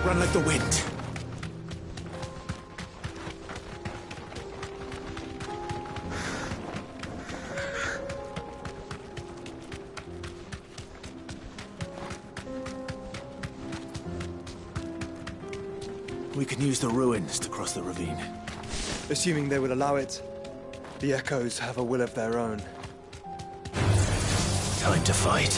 Run like the wind. We can use the ruins to cross the ravine. Assuming they would allow it, the Echoes have a will of their own. Time to fight.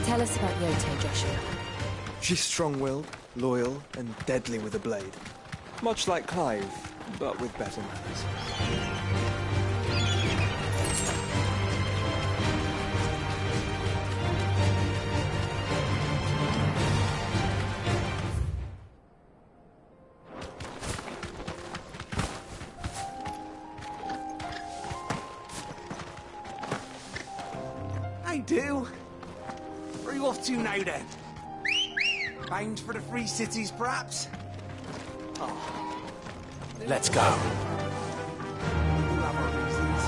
Tell us about Yote, Joshua. She's strong-willed, loyal, and deadly with a blade. Much like Clive, but with better manners. I do. Where are you off to now, then? Bound for the Free Cities, perhaps? Let's go. We'll have our reasons.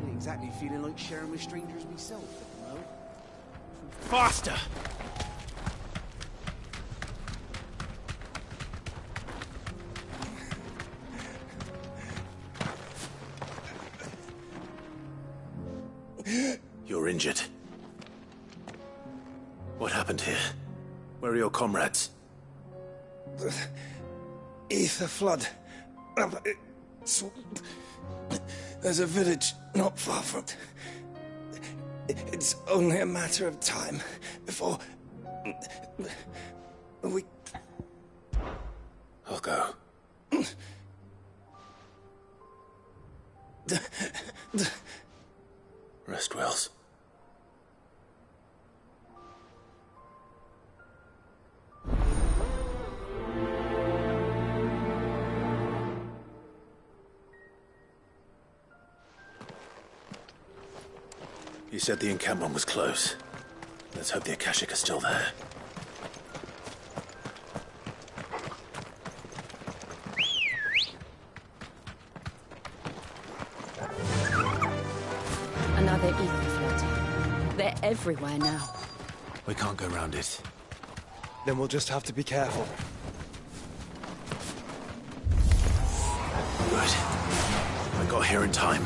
Ain't exactly feeling like sharing with strangers myself, no? Faster! You're injured. What happened here? Where are your comrades? Ether flood. There's a village not far from... It's only a matter of time before... we... I'll go. Rest wells. You said the encampment was close. Let's hope the Akashic are still there. Another ether flood. They're everywhere now. We can't go round it. Then we'll just have to be careful. Good. I got here in time.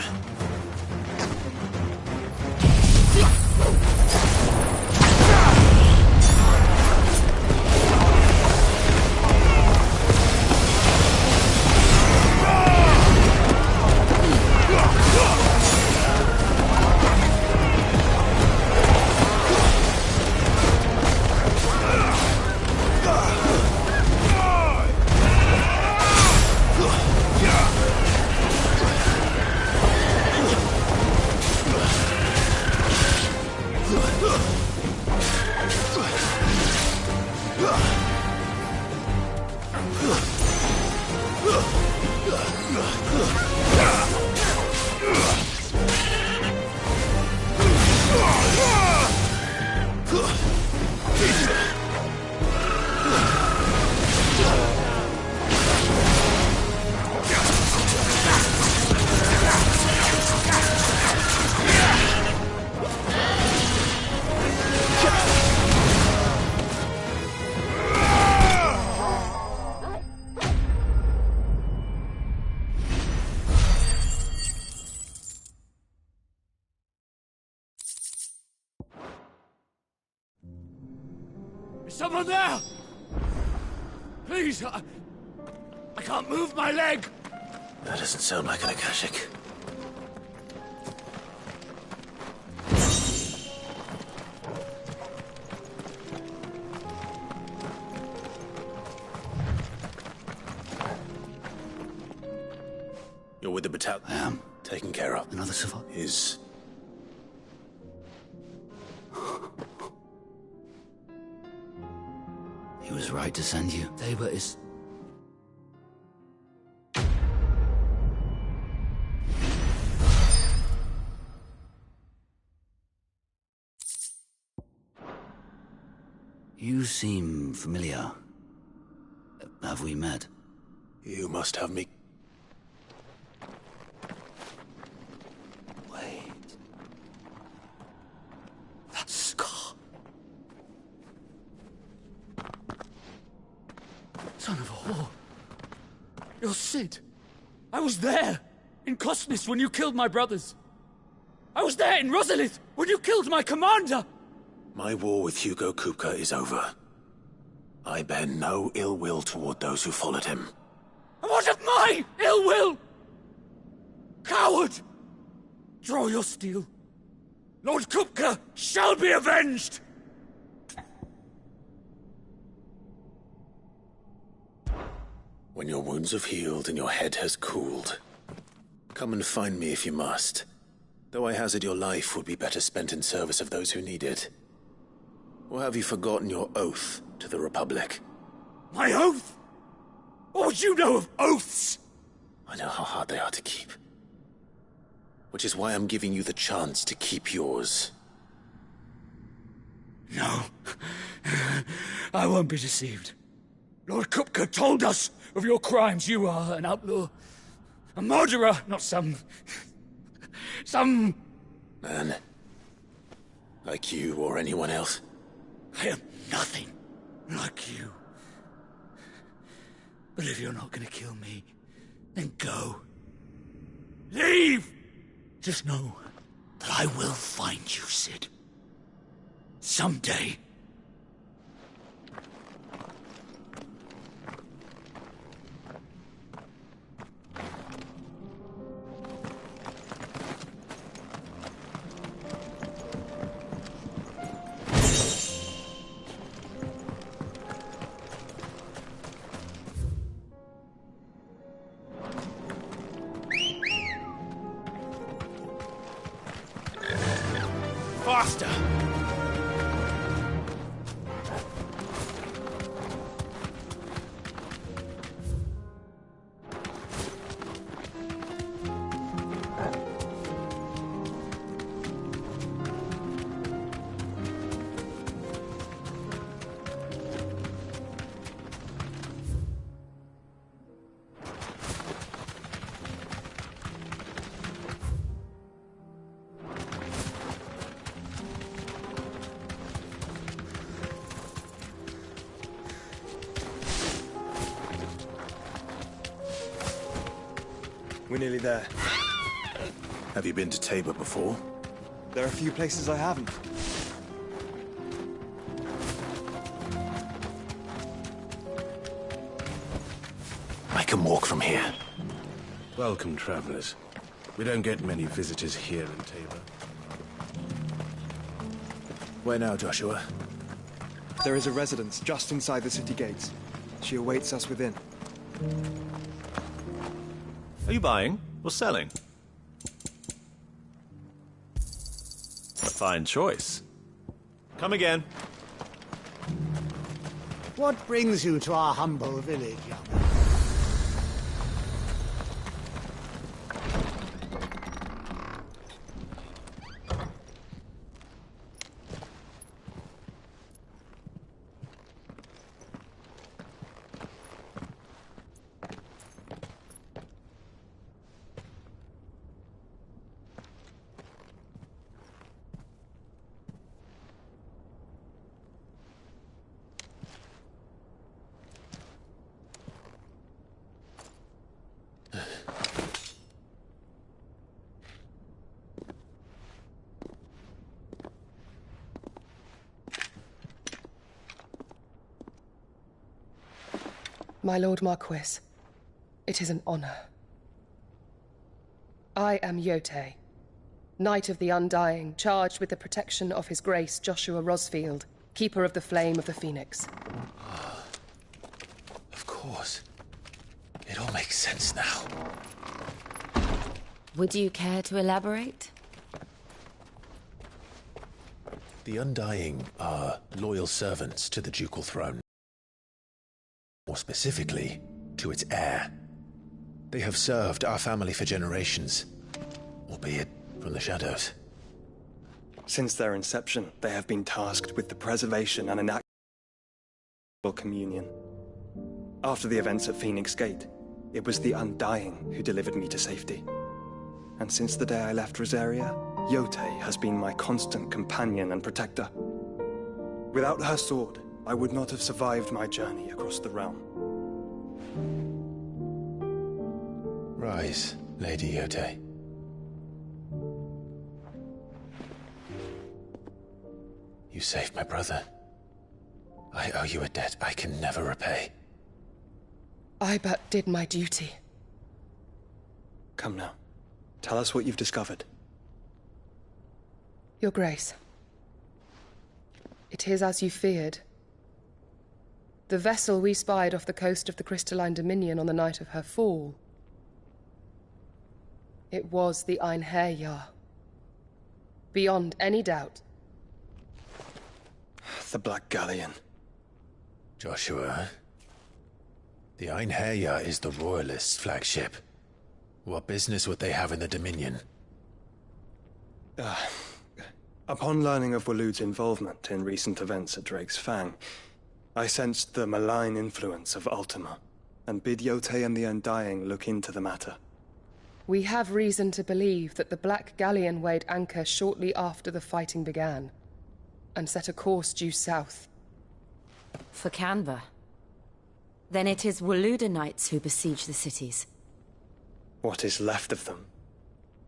Is someone there? Please, I can't move my leg. That doesn't sound like an Akashic. You're with the battalion? I am. Taken care of. Another survivor? Is... He was right to send you. They were his... You seem familiar. Have we met? You must have me. Wait. That scar. Son of a whore. You're Sid. I was there, in Cosnis, when you killed my brothers. I was there in Rosalith, when you killed my commander! My war with Hugo Kupka is over. I bear no ill will toward those who followed him. And what of my ill will? Coward! Draw your steel. Lord Kupka shall be avenged! When your wounds have healed and your head has cooled, come and find me if you must. Though I hazard your life would be better spent in service of those who need it. Or have you forgotten your oath to the Republic? My oath? What would you know of oaths? I know how hard they are to keep. Which is why I'm giving you the chance to keep yours. No. I won't be deceived. Lord Kupka told us of your crimes. You are an outlaw. A murderer, not some Man. Like you or anyone else. I am nothing like you. But if you're not gonna kill me, then go. Leave! Just know that I will find you, Sid. Someday. Faster! We're nearly there. Have you been to Tabor before? There are a few places I haven't. I can walk from here. Welcome, travelers. We don't get many visitors here in Tabor. Where now, Joshua? There is a residence just inside the city gates. She awaits us within. Are you buying or selling? A fine choice. Come again. What brings you to our humble village, young man? My Lord Marquis, it is an honor. I am Yote, Knight of the Undying, charged with the protection of His Grace Joshua Rosfield, Keeper of the Flame of the Phoenix. Of course. It all makes sense now. Would you care to elaborate? The Undying are loyal servants to the ducal throne. More specifically, to its heir. They have served our family for generations, albeit from the shadows. Since their inception, they have been tasked with the preservation and enactment communion. After the events at Phoenix Gate, it was the Undying who delivered me to safety. And since the day I left Rosaria, Yotei has been my constant companion and protector. Without her sword, I would not have survived my journey across the realm. Rise, Lady Yotei. You saved my brother. I owe you a debt I can never repay. I but did my duty. Come now. Tell us what you've discovered. Your Grace. It is as you feared. The vessel we spied off the coast of the Crystalline Dominion on the night of her fall. It was the Einherjar. Beyond any doubt. The Black Galleon. Joshua, the Einherjar is the Royalists' flagship. What business would they have in the Dominion? Upon learning of Waloed's involvement in recent events at Drake's Fang, I sensed the malign influence of Ultima, and bid Yotei and the Undying look into the matter. We have reason to believe that the Black Galleon weighed anchor shortly after the fighting began, and set a course due south. For Canva. Then it is Waloed knights who besiege the cities. What is left of them,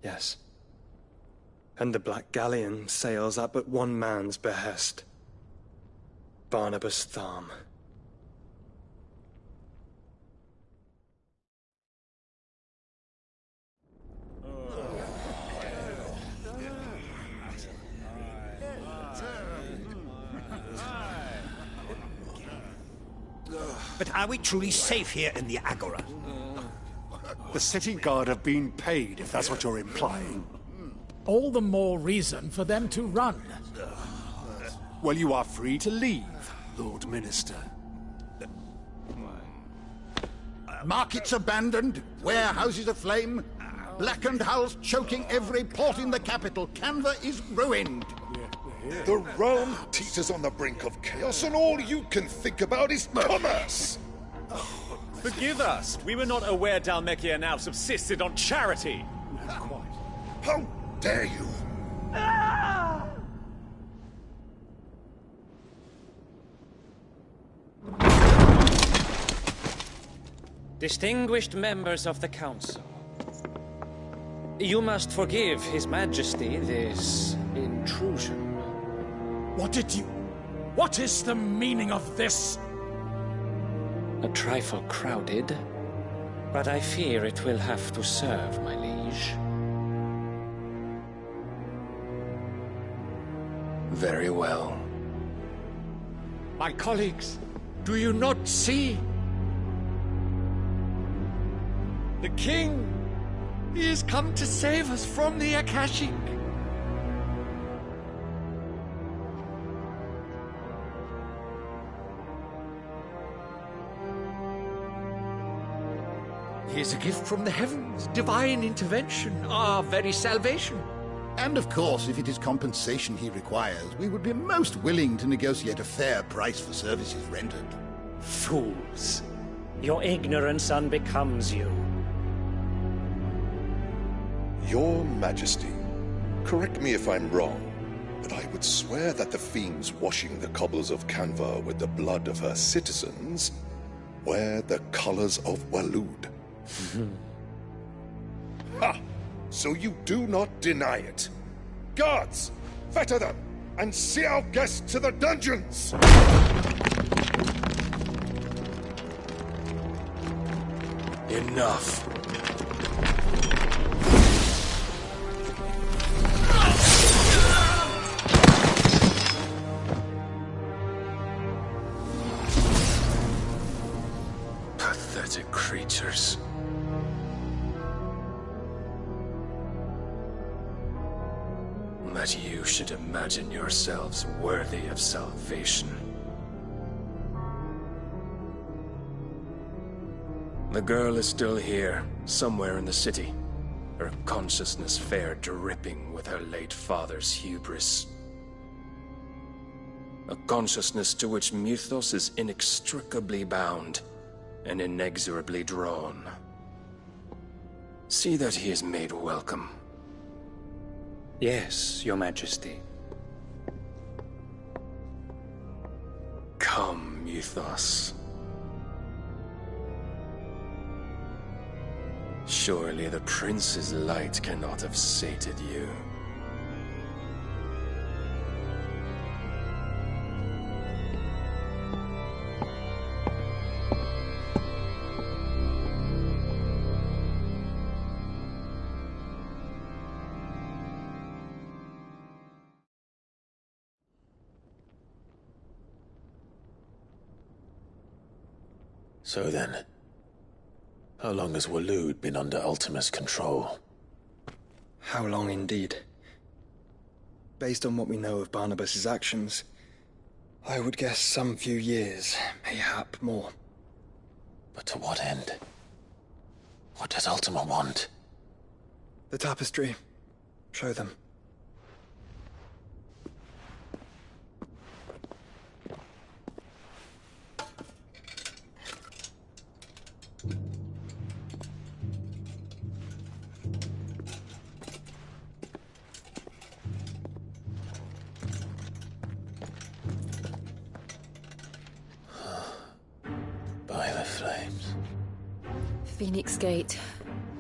yes. And the Black Galleon sails at but one man's behest. Barnabas Tharm. But are we truly safe here in the Agora? The city guard have been paid, if that's what you're implying. All the more reason for them to run. Well, you are free to leave, Lord Minister. Markets abandoned, warehouses aflame, blackened hulls choking every port in the capital. Canva is ruined. The realm teeters on the brink of chaos, and all you can think about is commerce! Forgive us. We were not aware Dhalmekia now subsisted on charity. How dare you? Distinguished members of the Council, you must forgive His Majesty this intrusion. What is the meaning of this? A trifle crowded, but I fear it will have to serve, my liege. Very well. My colleagues, do you not see? The King! He has come to save us from the Akashic! He is a gift from the heavens, divine intervention, our very salvation. And of course, if it is compensation he requires, we would be most willing to negotiate a fair price for services rendered. Fools! Your ignorance unbecomes you. Your Majesty, correct me if I'm wrong, but I would swear that the fiends washing the cobbles of Canva with the blood of her citizens wear the colors of Waloed. Ha! So you do not deny it. Guards, fetter them, and see our guests to the dungeons! Enough. Pathetic creatures. That you should imagine yourselves worthy of salvation. The girl is still here, somewhere in the city. Her consciousness fair dripping with her late father's hubris. A consciousness to which Mythos is inextricably bound and inexorably drawn. See that he is made welcome. Yes, Your Majesty. Come, Mythos. Surely the Prince's light cannot have sated you. So then, how long has Waloed been under Ultima's control? How long indeed? Based on what we know of Barnabas's actions, I would guess some few years, mayhap more. But to what end? What does Ultima want? The tapestry. Show them. By the flames. Phoenix Gate,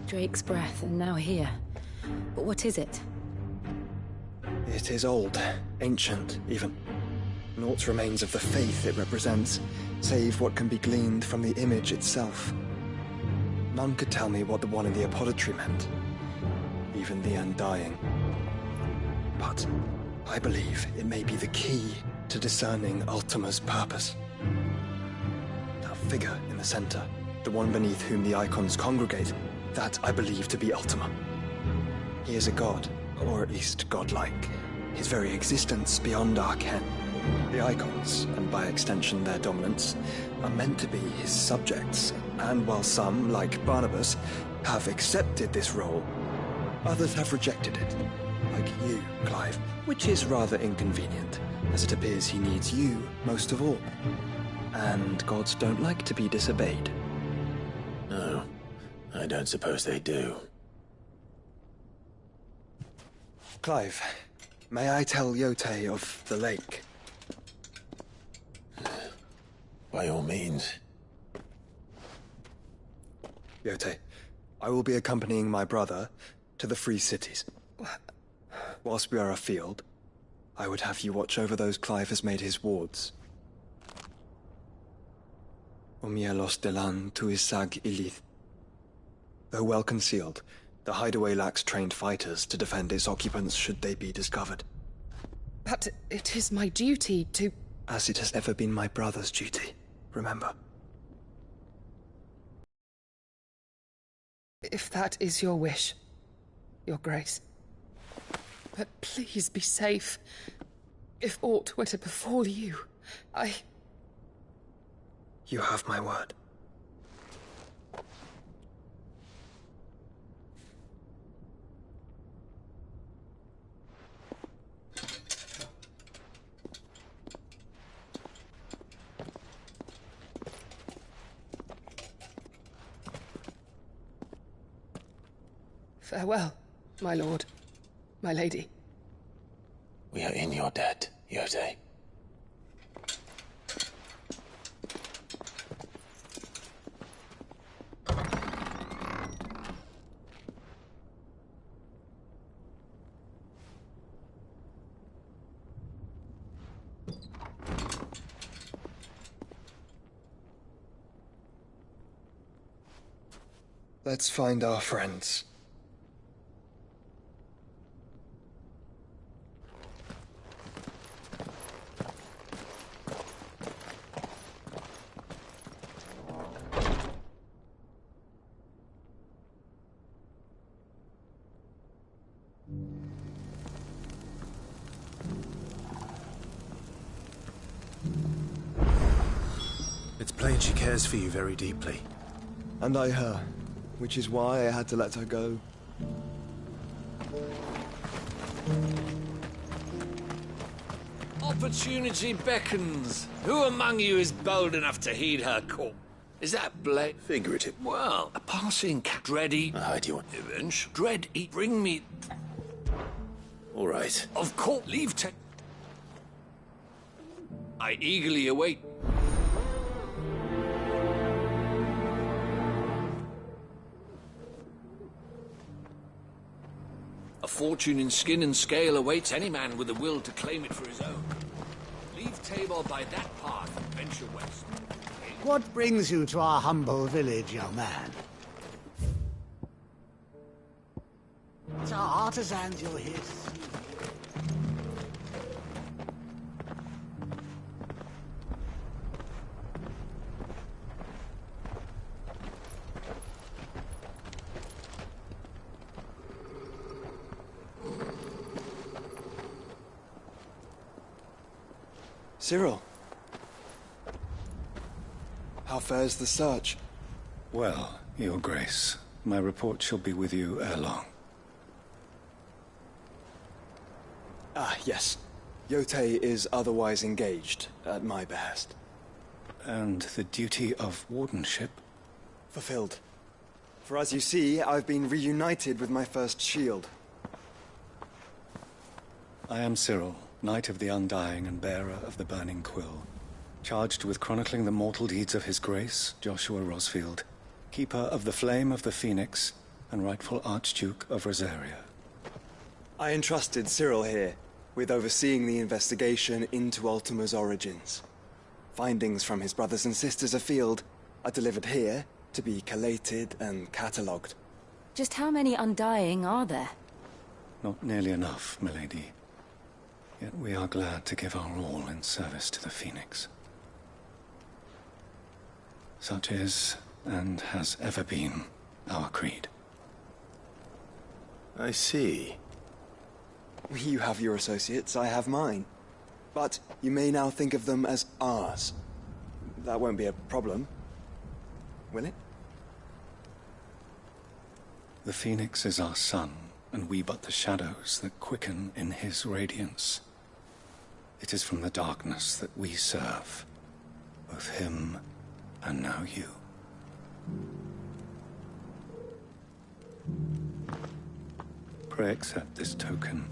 Drake's Breath, and now here. But what is it? It is old, ancient, even. Naught remains of the faith it represents, save what can be gleaned from the image itself. None could tell me what the one in the apothecary meant, even the Undying. But I believe it may be the key to discerning Ultima's purpose. That figure in the center, the one beneath whom the icons congregate, that I believe to be Ultima. He is a god, or at least godlike, his very existence beyond our ken. The icons, and by extension their dominants, are meant to be his subjects, and while some, like Barnabas, have accepted this role, others have rejected it, like you, Clive, which is rather inconvenient, as it appears he needs you most of all. And gods don't like to be disobeyed. No, I don't suppose they do. Clive, may I tell Yote of the lake? By all means. Yote, I will be accompanying my brother to the Free Cities. Whilst we are afield, I would have you watch over those Clive has made his wards. Omielos delan tuisag ilith. Though well concealed, the hideaway lacks trained fighters to defend its occupants should they be discovered. But it is my duty to... As it has ever been my brother's duty, remember. If that is your wish, Your Grace. But please be safe. If aught were to befall you, You have my word. Farewell, my lord, my lady. We are in your debt, Yote. Let's find our friends. It's plain she cares for you very deeply. And I her, which is why I had to let her go. Opportunity beckons. Who among you is bold enough to heed her call? Is that Blake? Figurative. Well, a passing Dready. Do you want? Revenge. Dready, bring me. All right. Of course, leave I eagerly await. A fortune in skin and scale awaits any man with the will to claim it for his own. Leave Tabor by that path and venture west. What brings you to our humble village, young man? It's our artisans you're here to see. Cyril. How fares the search? Well, Your Grace, my report shall be with you ere long. Ah, yes. Yotei is otherwise engaged, at my behest. And the duty of wardenship? Fulfilled. For as you see, I've been reunited with my first shield. I am Cyril, Knight of the Undying and bearer of the Burning Quill, charged with chronicling the mortal deeds of His Grace, Joshua Rosfield, Keeper of the Flame of the Phoenix, and rightful Archduke of Rosaria. I entrusted Cyril here with overseeing the investigation into Ultima's origins. Findings from his brothers and sisters afield are delivered here to be collated and catalogued. Just how many Undying are there? Not nearly enough, milady. Yet we are glad to give our all in service to the Phoenix. Such is, and has ever been, our creed. I see. You have your associates, I have mine. But you may now think of them as ours. That won't be a problem, will it? The Phoenix is our sun, and we but the shadows that quicken in his radiance. It is from the darkness that we serve, both him and now you. Pray accept this token.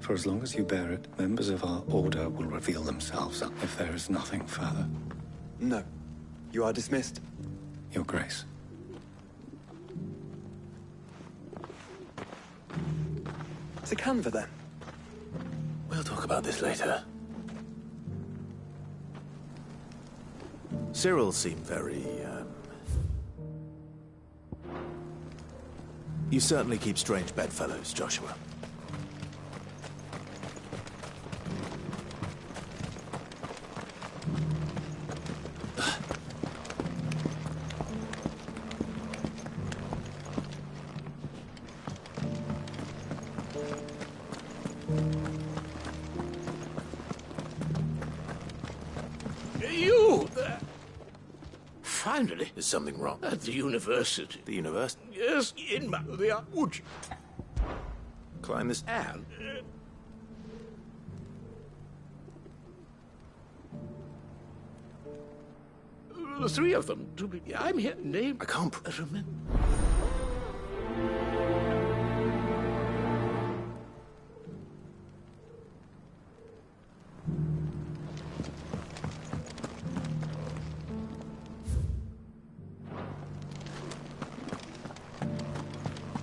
For as long as you bear it, members of our order will reveal themselves if there is nothing further. No. You are dismissed. Your Grace. To Canva, then. We'll talk about this later. Cyril seemed very, You certainly keep strange bedfellows, Joshua. You there? Finally. Is something wrong? At the university. The university? Yes, in the would you? Climb this. And the three of them. I'm here. Name. I can't remember.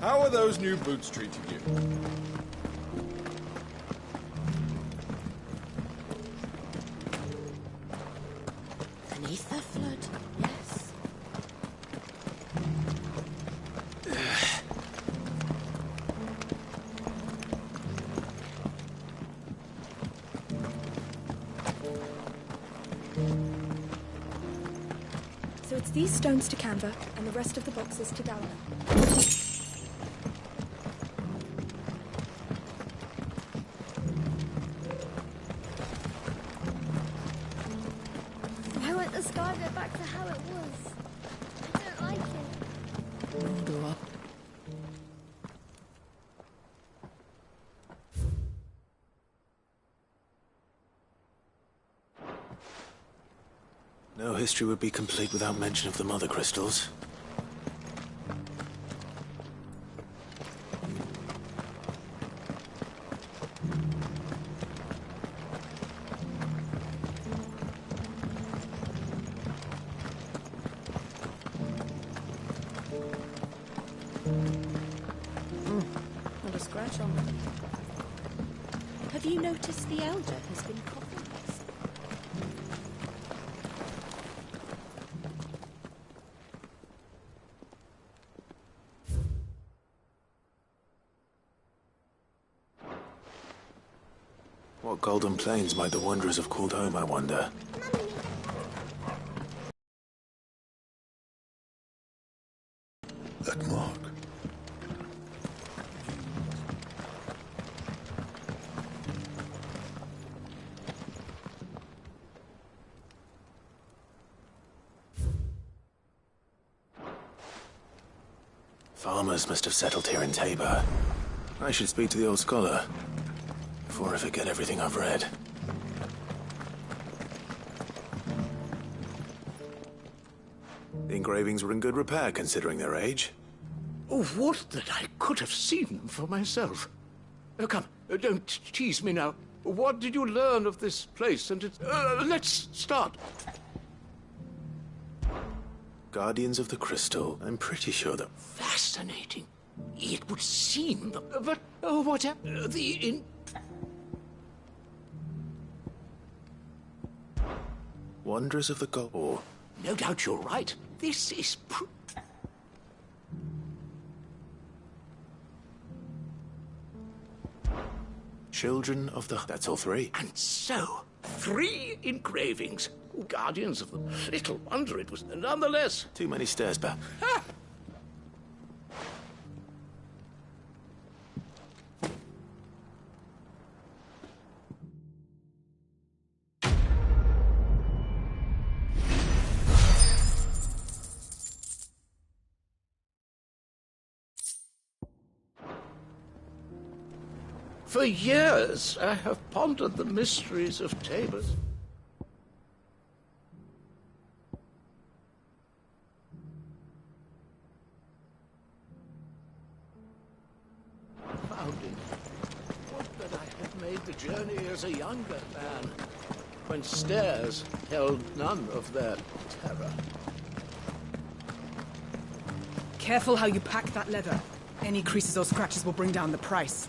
How are those new boots treating you? Beneath the flood, yes. So it's these stones to Canva, and the rest of the boxes to Dallin. I want the sky to go back to how it was. I don't like it. Grow up. history would be complete without mention of the mother crystals. Not a scratch on them. Have you noticed the Elder has been coffinless? What golden plains might the wanderers have called home, I wonder? That mark. Farmers must have settled here in Tabor. I should speak to the old scholar before I forget everything I've read. The engravings were in good repair considering their age. Oh, would that I could have seen them for myself. Oh, come, don't tease me now. What did you learn of this place? And let's start. Guardians of the Crystal. I'm pretty sure that... Fascinating. It would seem that... But, oh, whatever... Wanderers of the Gold. No doubt you're right. This is... Children of the... That's all three. And so, 3 engravings. Guardians of the... Little wonder it was... Nonetheless... Too many stairs, Bap. For years, I have pondered the mysteries of Tabor. Founding. Would that I had made the journey as a younger man, when stairs held none of their terror. Careful how you pack that leather. Any creases or scratches will bring down the price.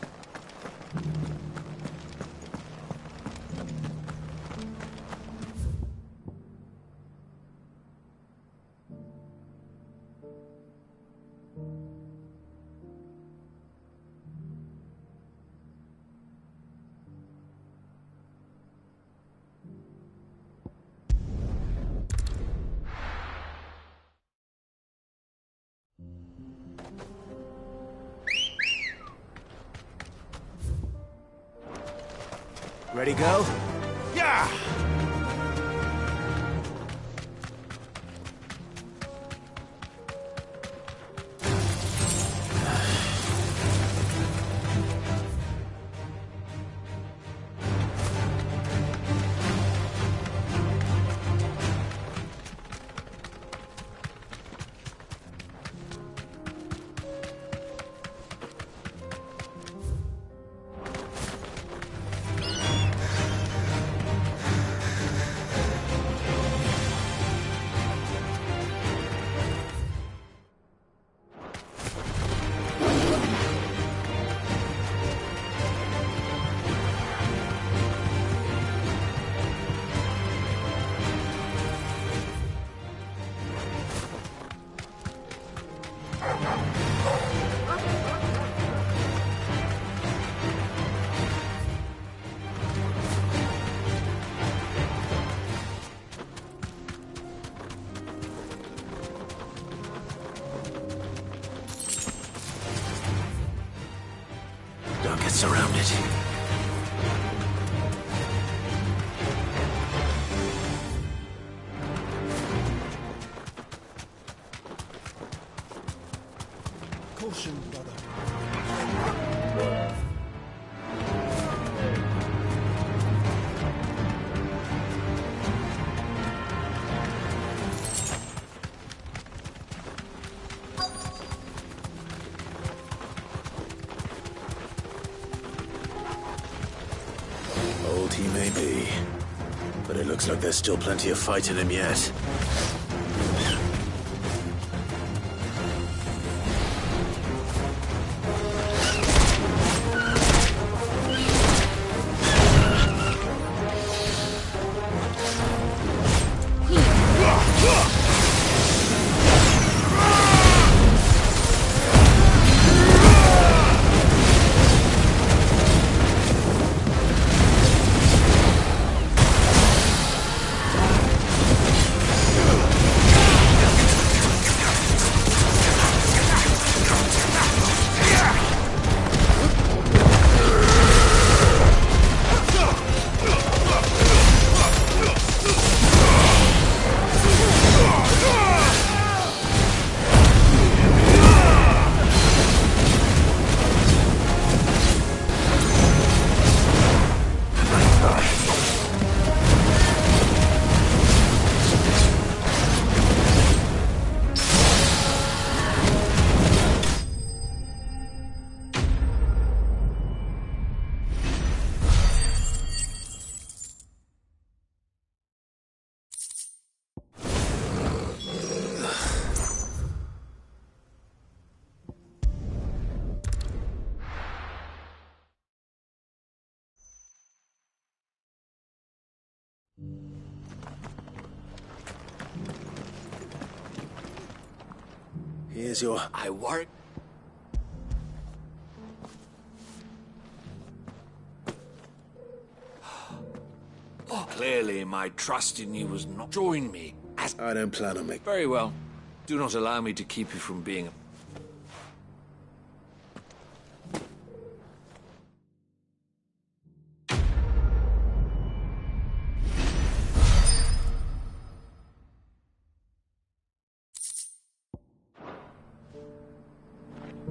Ready, go? Yeah! Don't get surrounded. Caution, brother. He may be, but it looks like there's still plenty of fight in him yet. Here's your... I work. Clearly, my trust in you was not... Join me as... I don't plan on making... Very well. Do not allow me to keep you from being...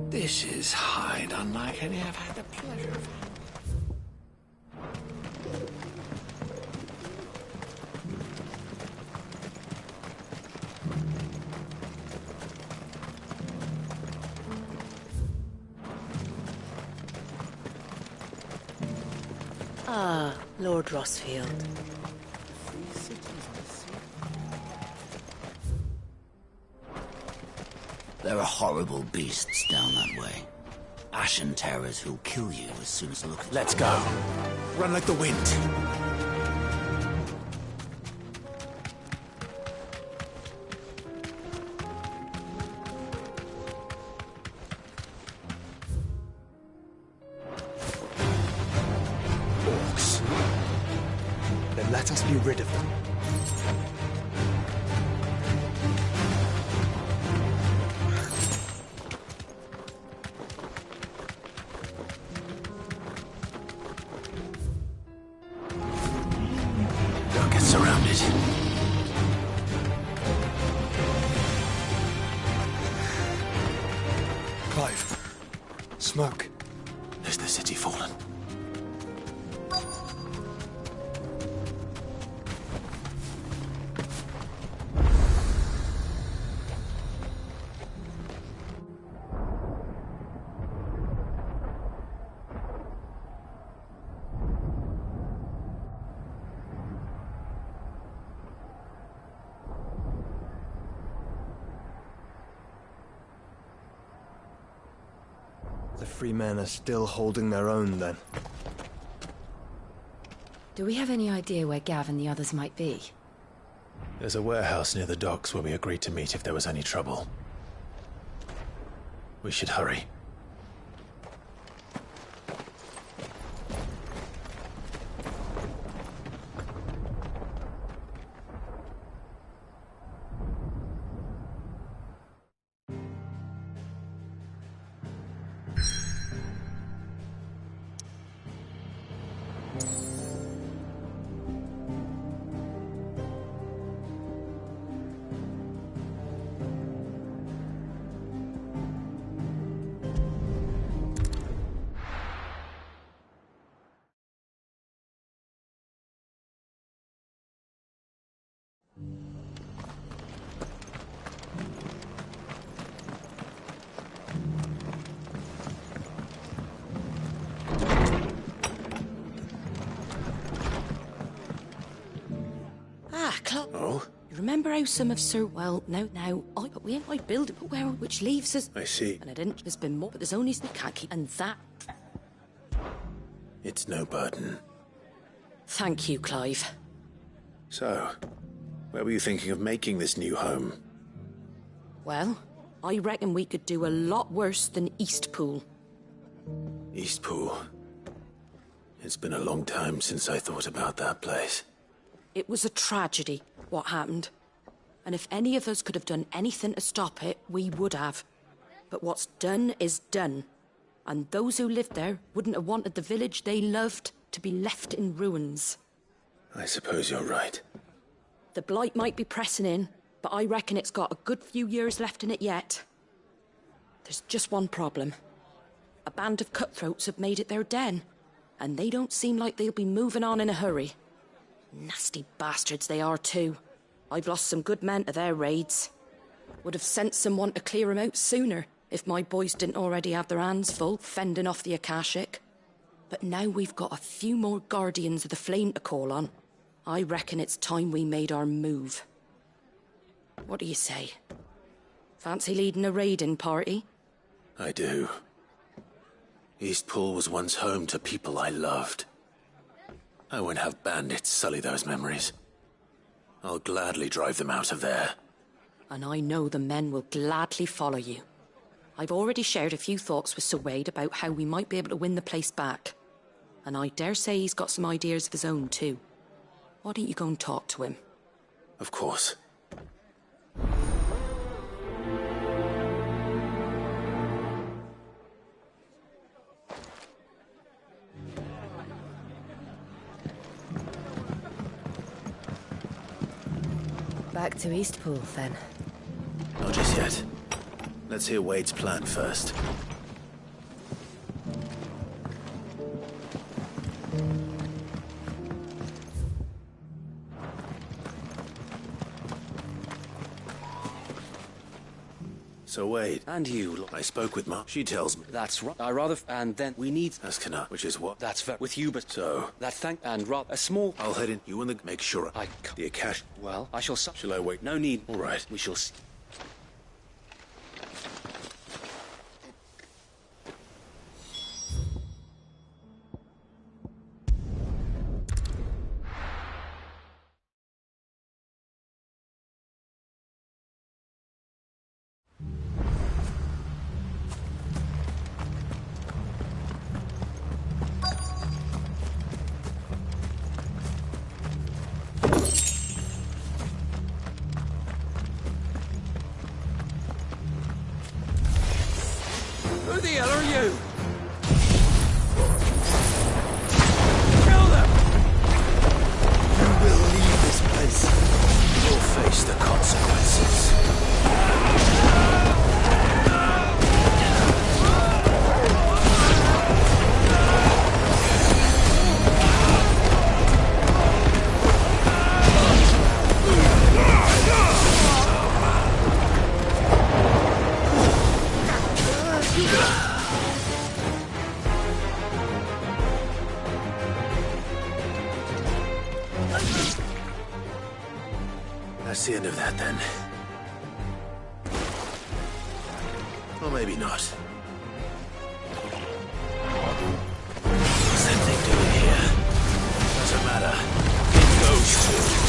This is hide unlike any I've had the pleasure of. Ah, Lord Rosfield. There are horrible beasts down that way. Ashen terrors who'll kill you as soon as they look at you. Let's go. Run like the wind. Orcs. Then let us be rid of them. Smoke. Is the city fallen? The free men are still holding their own, then. Do we have any idea where Gav and the others might be? There's a warehouse near the docks where we agreed to meet if there was any trouble. We should hurry. remember how some of Sir... Well, we ain't quite build it, but where... Which leaves us... I see. And I didn't... There's been more, but there's only... We can't keep... And that... It's no burden. Thank you, Clive. So, where were you thinking of making this new home? Well, I reckon we could do a lot worse than Eastpool. Eastpool? It's been a long time since I thought about that place. It was a tragedy, what happened. And if any of us could have done anything to stop it, we would have. But what's done is done. And those who lived there wouldn't have wanted the village they loved to be left in ruins. I suppose you're right. The blight might be pressing in, but I reckon it's got a good few years left in it yet. There's just one problem. A band of cutthroats have made it their den, and they don't seem like they'll be moving on in a hurry. Nasty bastards they are too. I've lost some good men to their raids. Would have sent someone to clear 'em out sooner, if my boys didn't already have their hands full fending off the Akashic. But now we've got a few more Guardians of the Flame to call on. I reckon it's time we made our move. What do you say? Fancy leading a raiding party? I do. Eastpool was once home to people I loved. I won't have bandits sully those memories. I'll gladly drive them out of there. And I know the men will gladly follow you. I've already shared a few thoughts with Sir Wade about how we might be able to win the place back. And I dare say he's got some ideas of his own too. Why don't you go and talk to him? Of course. Back to Eastpool, then. Not just yet. Let's hear Wade's plan first. So Wade. And you. I spoke with Ma. She tells me. That's right. I rather... And then we need... As cannot, which is what? That's fair. With you, but... So? That thank... And rather... A small... I'll head in. You and the... Make sure... I... The Akash... Well, I shall... Shall I wait? No need. All right. We shall see. Who the hell are you? Kill them! You will leave this place. You'll face the consequences. That's the end of that, then. Or maybe not. What's that thing doing here? Doesn't matter. It goes to...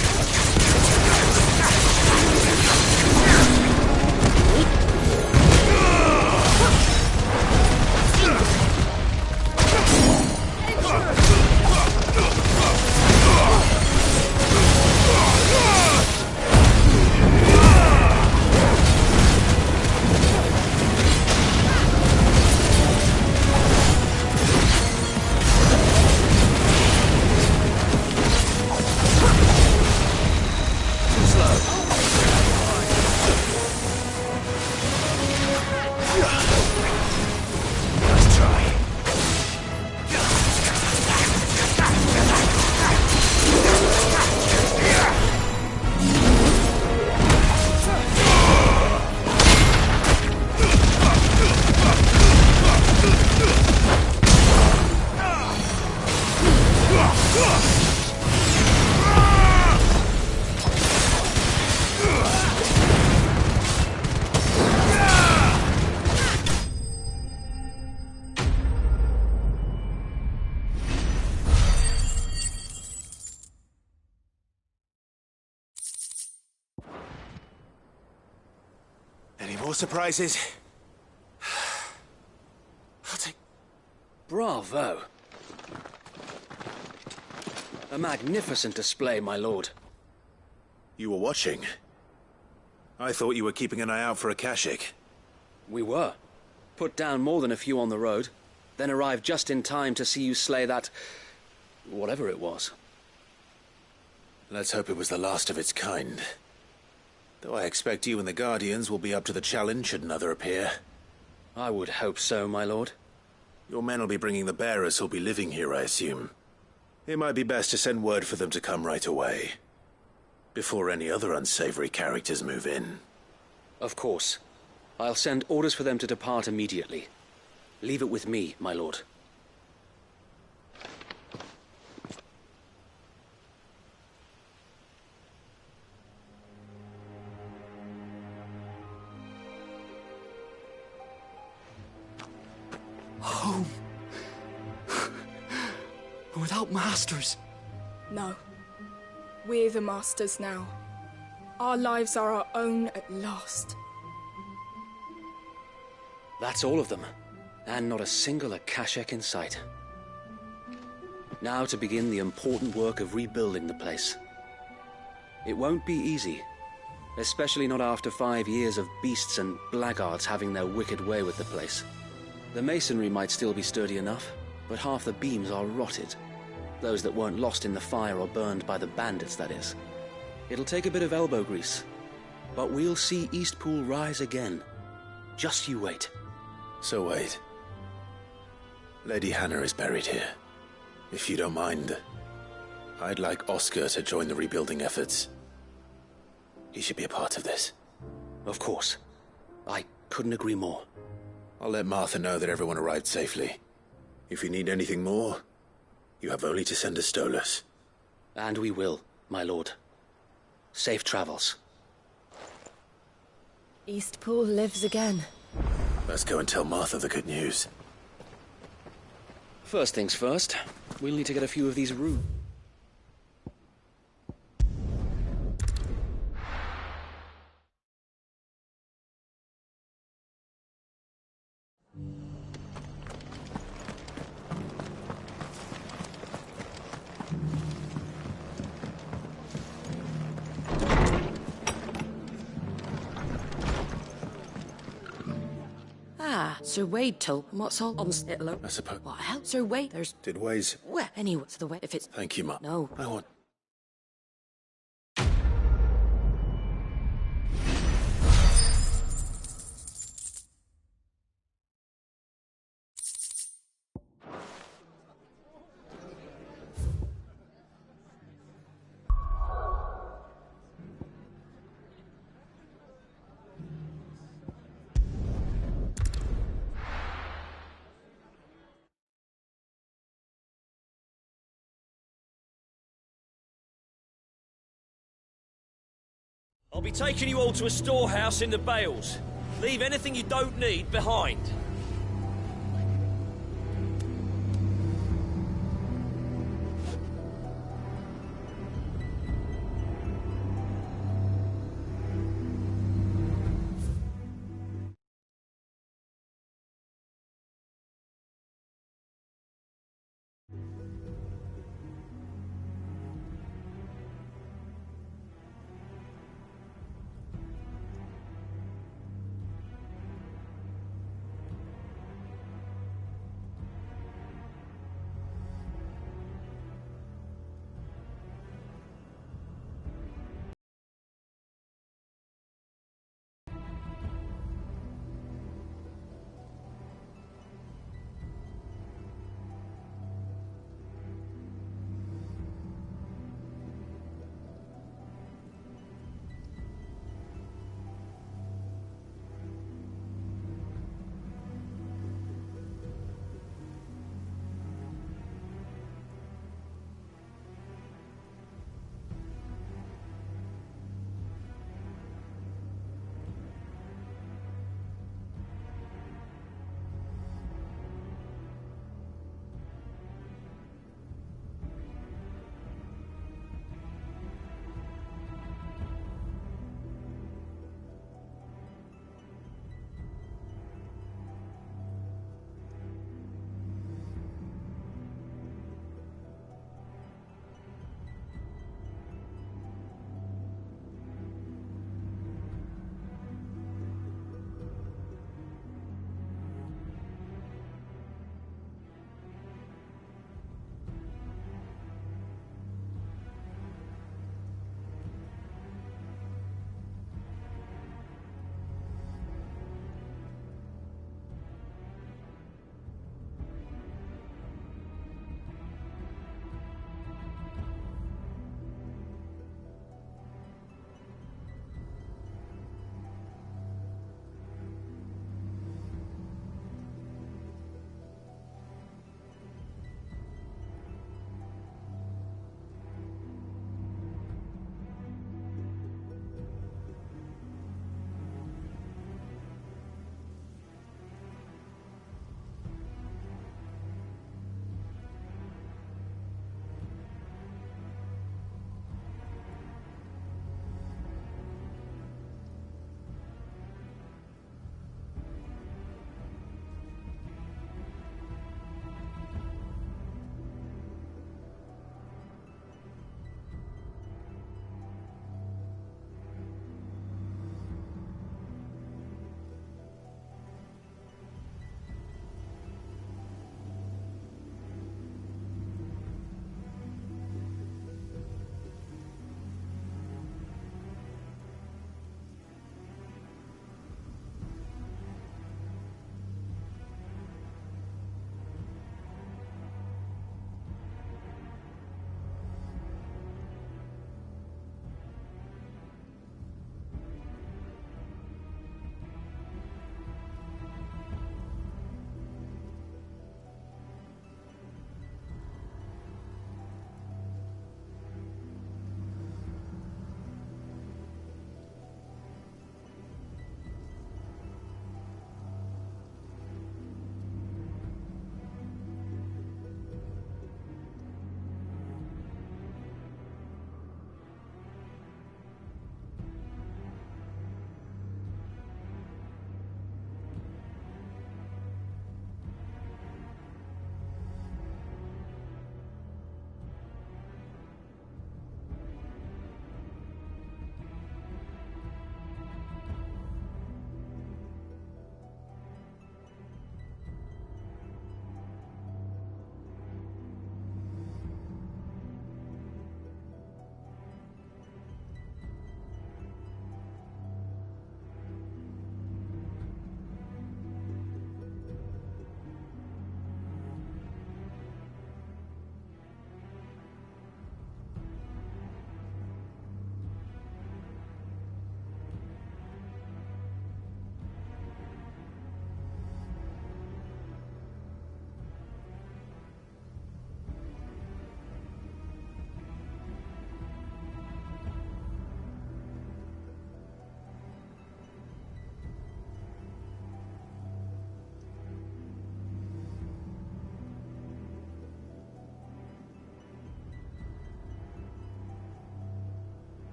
more surprises? I'll take... Bravo. A magnificent display, my lord. You were watching? I thought you were keeping an eye out for a Kashik. We were. Put down more than a few on the road, then arrived just in time to see you slay that... whatever it was. Let's hope it was the last of its kind. Though I expect you and the Guardians will be up to the challenge should another appear. I would hope so, my lord. Your men will be bringing the bearers who'll be living here, I assume. It might be best to send word for them to come right away, before any other unsavory characters move in. Of course. I'll send orders for them to depart immediately. Leave it with me, my lord. Home. Without masters. No. We're the masters now. Our lives are our own at last. That's all of them. And not a single Akashek in sight. Now to begin the important work of rebuilding the place. It won't be easy. Especially not after 5 years of beasts and blackguards having their wicked way with the place. The masonry might still be sturdy enough, but half the beams are rotted. Those that weren't lost in the fire or burned by the bandits, that is. It'll take a bit of elbow grease, but we'll see Eastpool rise again. Just you wait. So wait. Lady Hannah is buried here. If you don't mind, I'd like Oscar to join the rebuilding efforts. He should be a part of this. Of course. I couldn't agree more. I'll let Martha know that everyone arrived safely. If you need anything more, you have only to send a Stolas. And we will, my lord. Safe travels. Eastpool lives again. Let's go and tell Martha the good news. First things first, we'll need to get a few of these rooms. Sir Wade told what's all on Hitler. I suppose. What hell? Sir Wade, there's... Did Ways... Well, anyway, it's the way... If it's... Thank you, Ma. No. I want... I'll be taking you all to a storehouse in the Bales. Leave anything you don't need behind.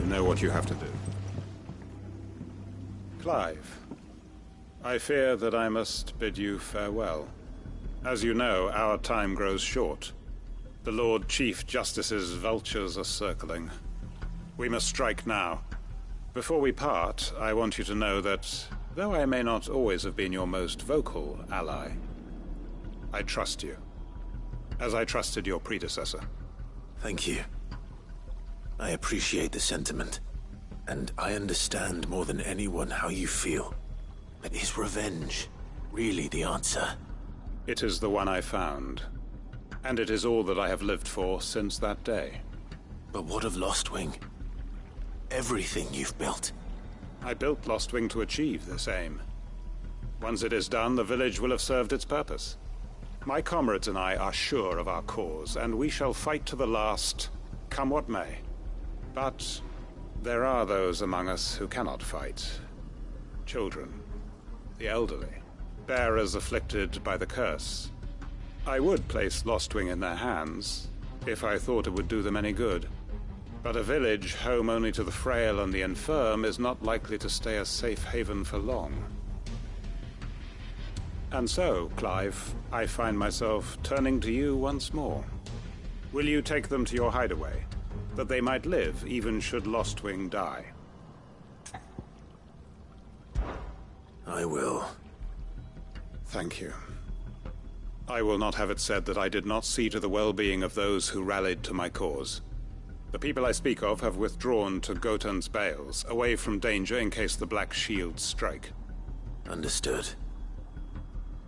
know what you have to do. Clive, I fear that I must bid you farewell. As you know, our time grows short. The Lord Chief Justice's vultures are circling. We must strike now. Before we part, I want you to know that, though I may not always have been your most vocal ally, I trust you, as I trusted your predecessor. Thank you. I appreciate the sentiment, and I understand more than anyone how you feel. But is revenge really the answer? It is the one I found, and it is all that I have lived for since that day. But what of Lostwing? Everything you've built. I built Lostwing to achieve this aim. Once it is done, the village will have served its purpose. My comrades and I are sure of our cause, and we shall fight to the last, come what may. But there are those among us who cannot fight. Children, the elderly, bearers afflicted by the curse. I would place Lostwing in their hands, if I thought it would do them any good. But a village home only to the frail and the infirm is not likely to stay a safe haven for long. And so, Clive, I find myself turning to you once more. Will you take them to your hideaway, that they might live even should Lostwing die? I will. Thank you. I will not have it said that I did not see to the well-being of those who rallied to my cause. The people I speak of have withdrawn to Gotan's Bales, away from danger in case the Black Shields strike. Understood.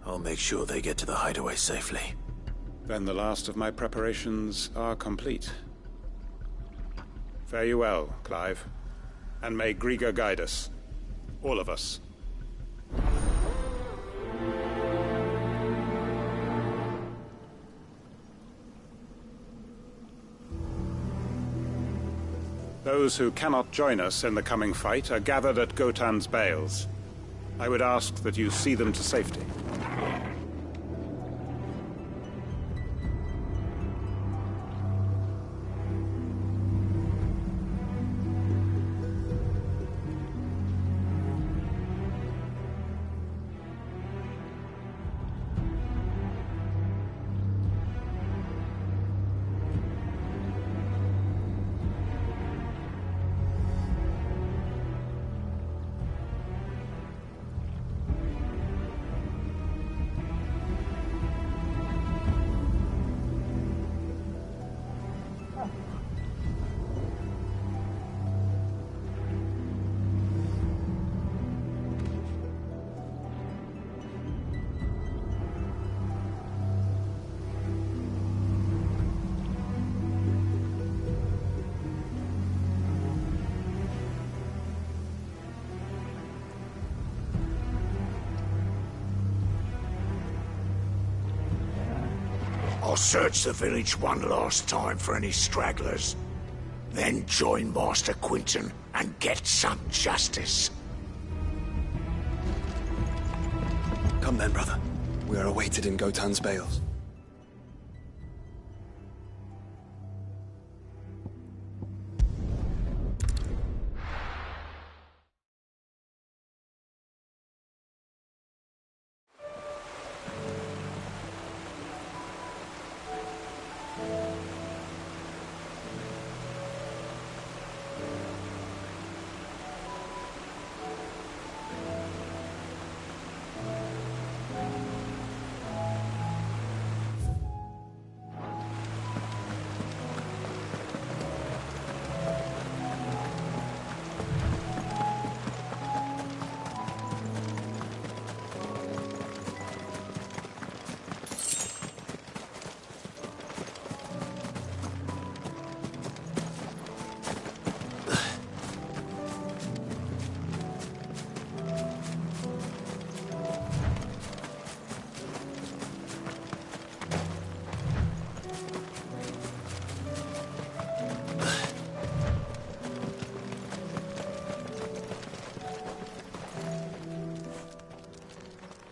I'll make sure they get to the hideaway safely. Then the last of my preparations are complete. Fare you well, Clive. And may Griga guide us. All of us. Those who cannot join us in the coming fight are gathered at Gotan's Bales. I would ask that you see them to safety. I'll search the village one last time for any stragglers. Then join Master Quinton and get some justice. Come then, brother. We are awaited in Gotan's Bales.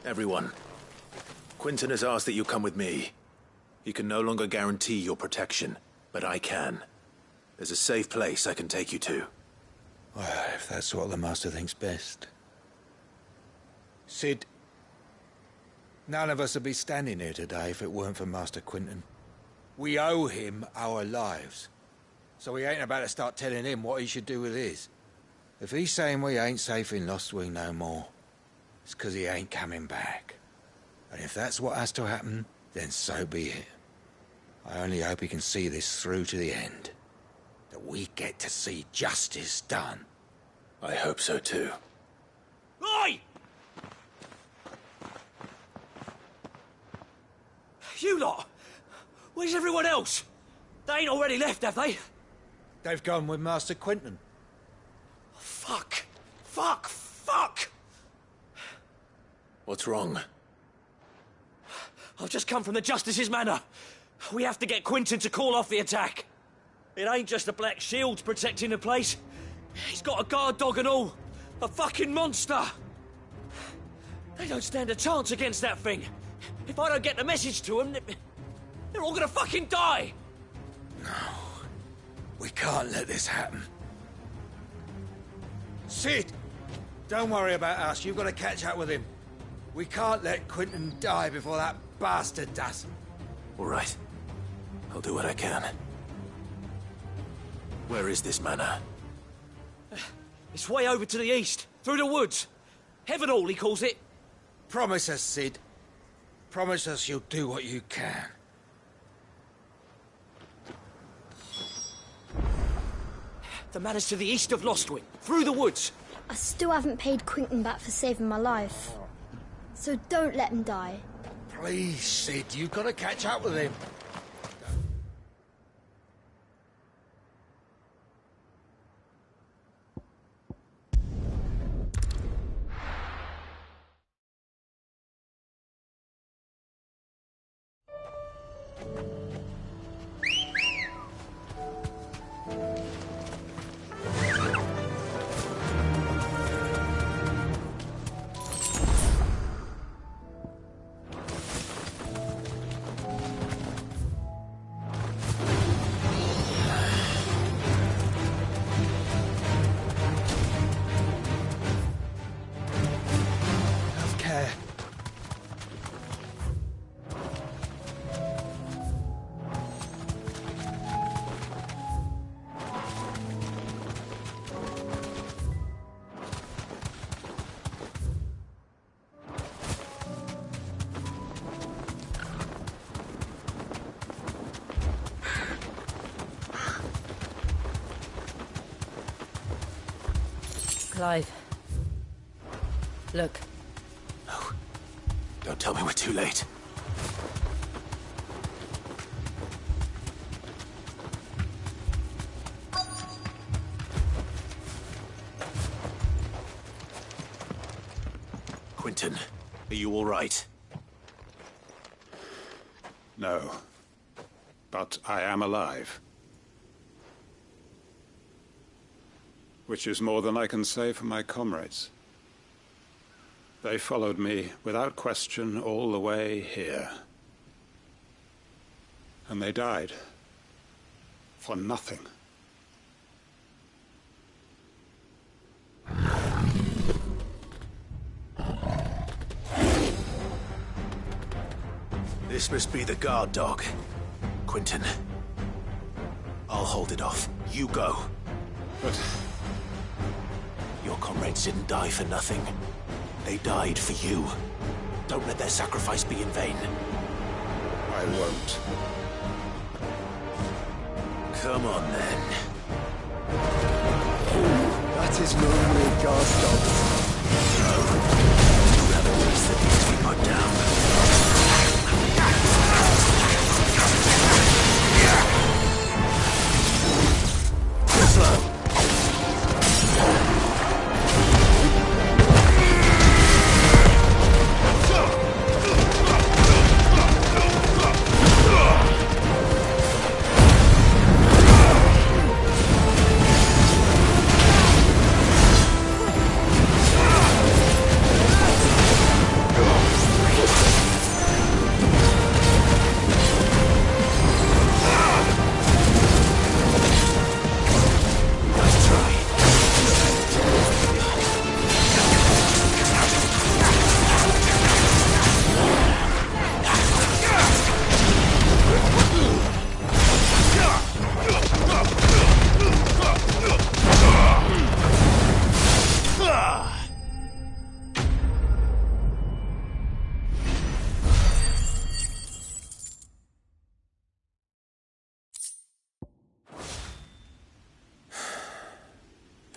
Everyone, Quinton has asked that you come with me. He can no longer guarantee your protection, but I can. There's a safe place I can take you to. Well, if that's what the Master thinks best. Cid, none of us would be standing here today if it weren't for Master Quinton. We owe him our lives. So we ain't about to start telling him what he should do with his. If he's saying we ain't safe in Lostwing no more, it's 'cause he ain't coming back. And if that's what has to happen, then so be it. I only hope he can see this through to the end. That we get to see justice done. I hope so too. Oi! You lot! Where's everyone else? They ain't already left, have they? They've gone with Master Quinton. Fuck! Fuck! Fuck! What's wrong? I've just come from the Justice's manor. We have to get Quinton to call off the attack. It ain't just the Black Shields protecting the place. He's got a guard dog and all. A fucking monster. They don't stand a chance against that thing. If I don't get the message to them, they're all gonna fucking die. No. We can't let this happen. Cid! Don't worry about us. You've got to catch up with him. We can't let Quinton die before that bastard does. All right. I'll do what I can. Where is this manor? It's way over to the east, through the woods. Heaven Hall, he calls it. Promise us, Cid. Promise us you'll do what you can. The manor's to the east of Lostwing, through the woods. I still haven't paid Quinton back for saving my life. So don't let him die. Please, Cid, you've got to catch up with him. Clive. Look. No. Don't tell me we're too late. Quinton, are you all right? No. But I am alive. Which is more than I can say for my comrades. They followed me without question all the way here. And they died. For nothing. This must be the guard dog. Quinton. I'll hold it off. You go. But... your comrades didn't die for nothing. They died for you. Don't let their sacrifice be in vain. I won't. Come on, then. That is no more guard dog. No. You have a beast that needs to be put down. Slow.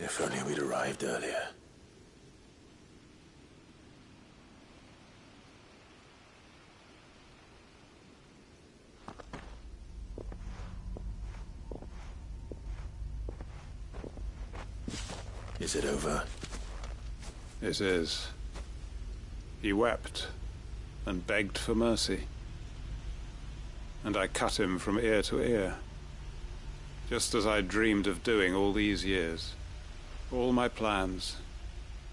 If only we'd arrived earlier. Is it over? It is. He wept and begged for mercy. And I cut him from ear to ear, just as I dreamed of doing all these years. All my plans,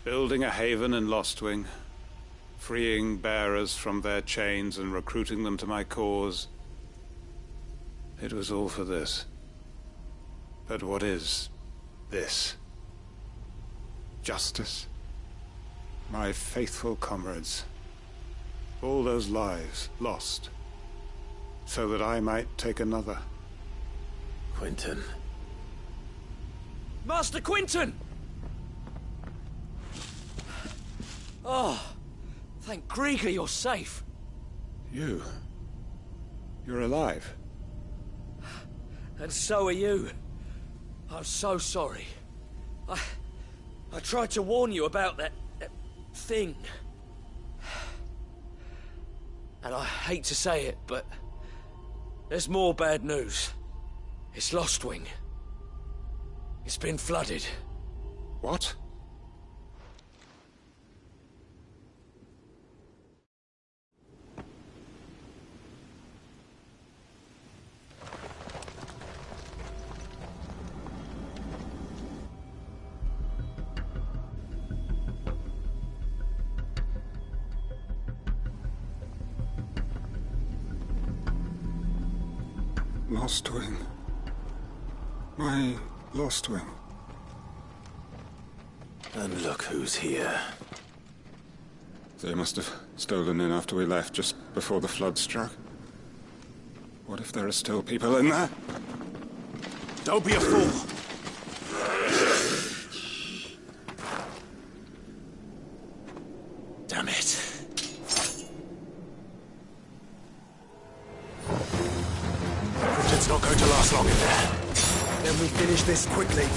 building a haven in Lostwing, freeing bearers from their chains and recruiting them to my cause. It was all for this. But what is this? Justice? My faithful comrades. All those lives lost, so that I might take another. Quentin. Master Quentin! Oh, thank Grieger you're safe. You're alive. And so are you. I'm so sorry. I tried to warn you about that thing. And I hate to say it, but there's more bad news. It's Lostwing. It's been flooded. What? Lostwing. My Lostwing. And look who's here. They must have stolen in after we left, just before the flood struck. What if there are still people in there? Don't be a fool! Damn it. Quentin's not going to last long in there. Then we finish this quickly.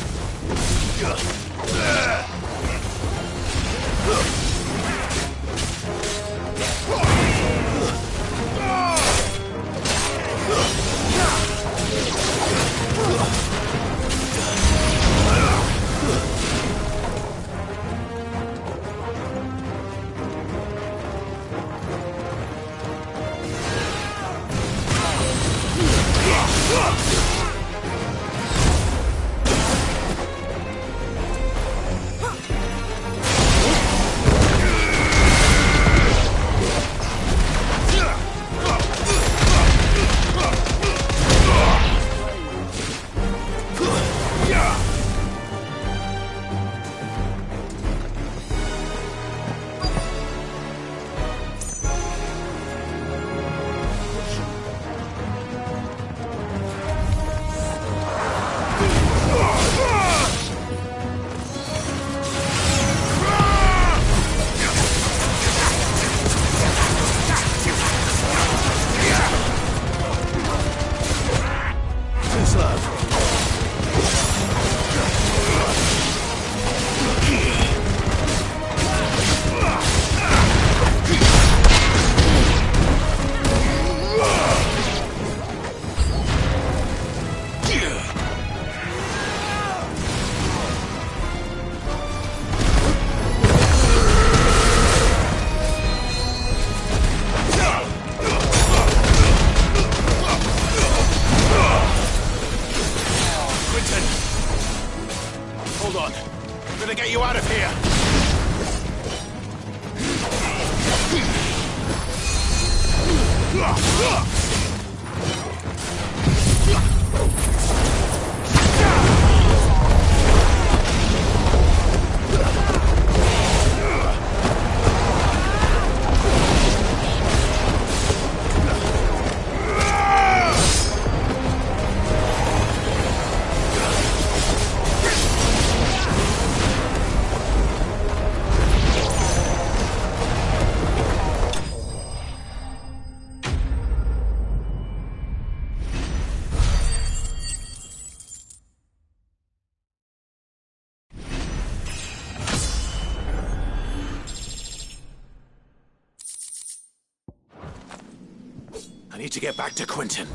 I need to get back to Quentin.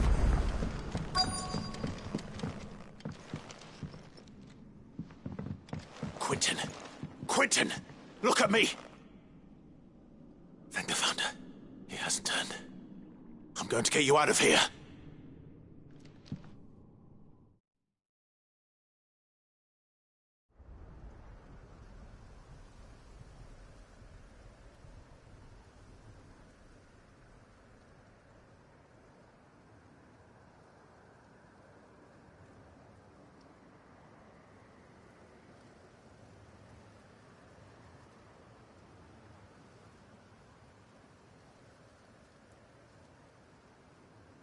Quentin! Quentin! Look at me! Thank the Founder. He hasn't turned. I'm going to get you out of here.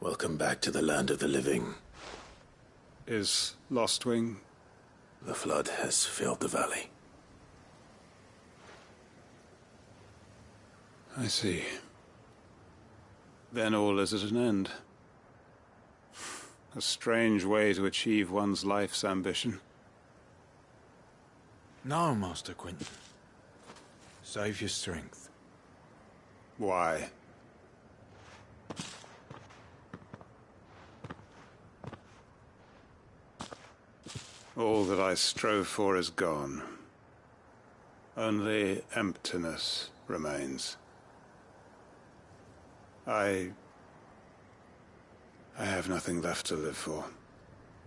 Welcome back to the land of the living. Is Lostwing? The flood has filled the valley. I see. Then all is at an end. A strange way to achieve one's life's ambition. No, Master Quentin. Save your strength. Why? All that I strove for is gone. Only emptiness remains. I have nothing left to live for.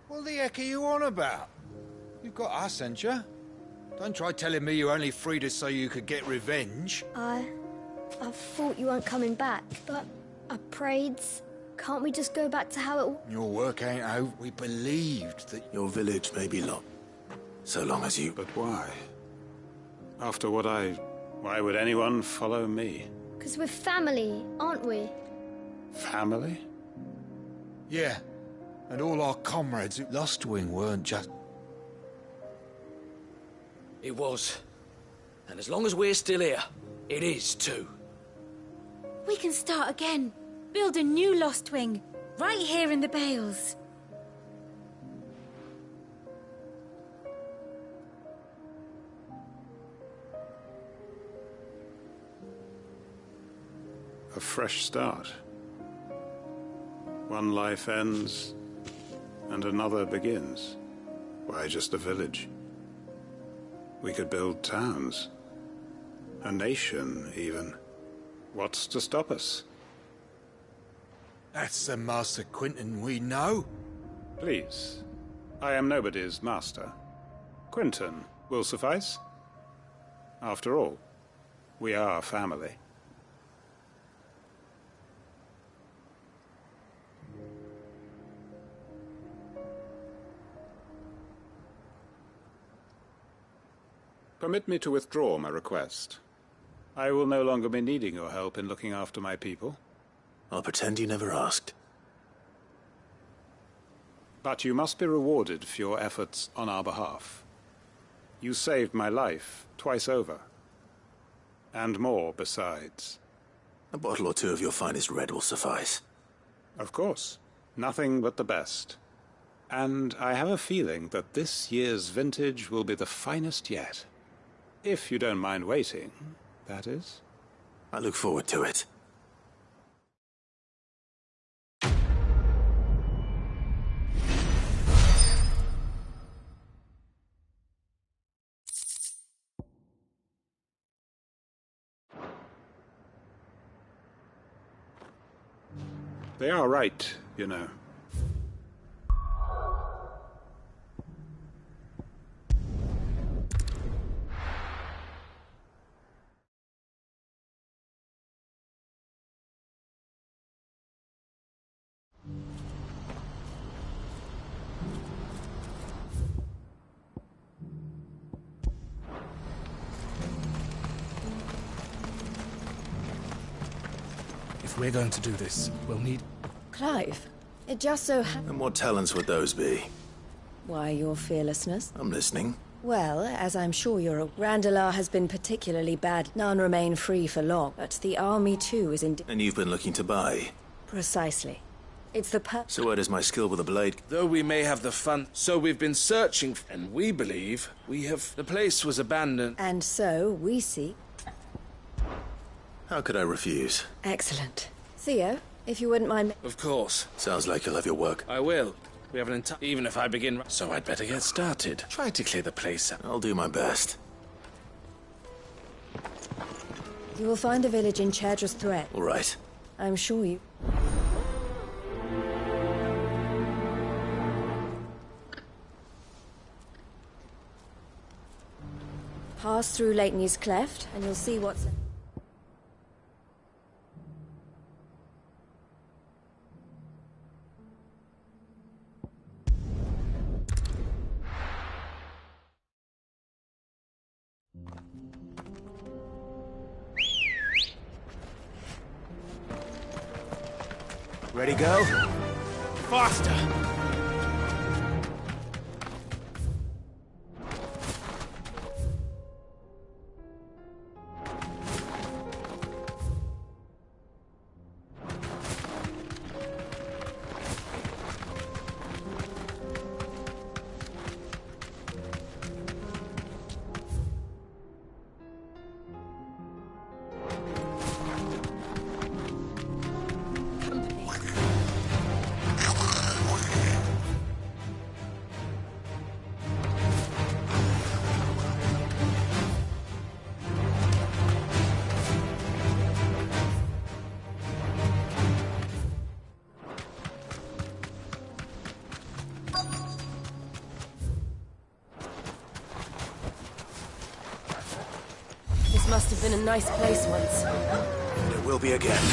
What the heck are you on about? You've got us, ain't you? Don't try telling me you only freed us so you could get revenge. I thought you weren't coming back, but I prayed. Can't we just go back to how it... Your work ain't over. We believed that... Your village may be locked, so long as you... But why? After what why would anyone follow me? Because we're family, aren't we? Family? Yeah. And all our comrades at Lostwing weren't just... It was. And as long as we're still here, it is too. We can start again. Build a new Lostwing, right here in the Bales. A fresh start. One life ends, and another begins. Why, just a village. We could build towns. A nation, even. What's to stop us? That's the Master Quentin we know. Please. I am nobody's master. Quentin will suffice. After all, we are family. Permit me to withdraw my request. I will no longer be needing your help in looking after my people. I'll pretend you never asked. But you must be rewarded for your efforts on our behalf. You saved my life twice over. And more besides. A bottle or two of your finest red will suffice. Of course. Nothing but the best. And I have a feeling that this year's vintage will be the finest yet. If you don't mind waiting, that is. I look forward to it. They are right, you know. If we're going to do this, we'll need... Clive, it just so happens... And what talents would those be? Why, your fearlessness? I'm listening. Well, as I'm sure you're aware, Randalar has been particularly bad. None remain free for long, but the army too is in... And you've been looking to buy? Precisely. It's the So where does my skill with a blade... Though we may have the fun, so we've been searching, and we believe we have... The place was abandoned. And so, we see... How could I refuse? Excellent. Theo, If you wouldn't mind... Of course. Sounds like you'll have your work. I will. We have an entire... Even if I begin... So I'd better get started. Try to clear the place out. I'll do my best. You will find a village in Chedra's threat. All right. I'm sure you... Pass through Lateney's Cleft, and you'll see what's... Ready, go? Faster! This must have been a nice place once. And it will be again.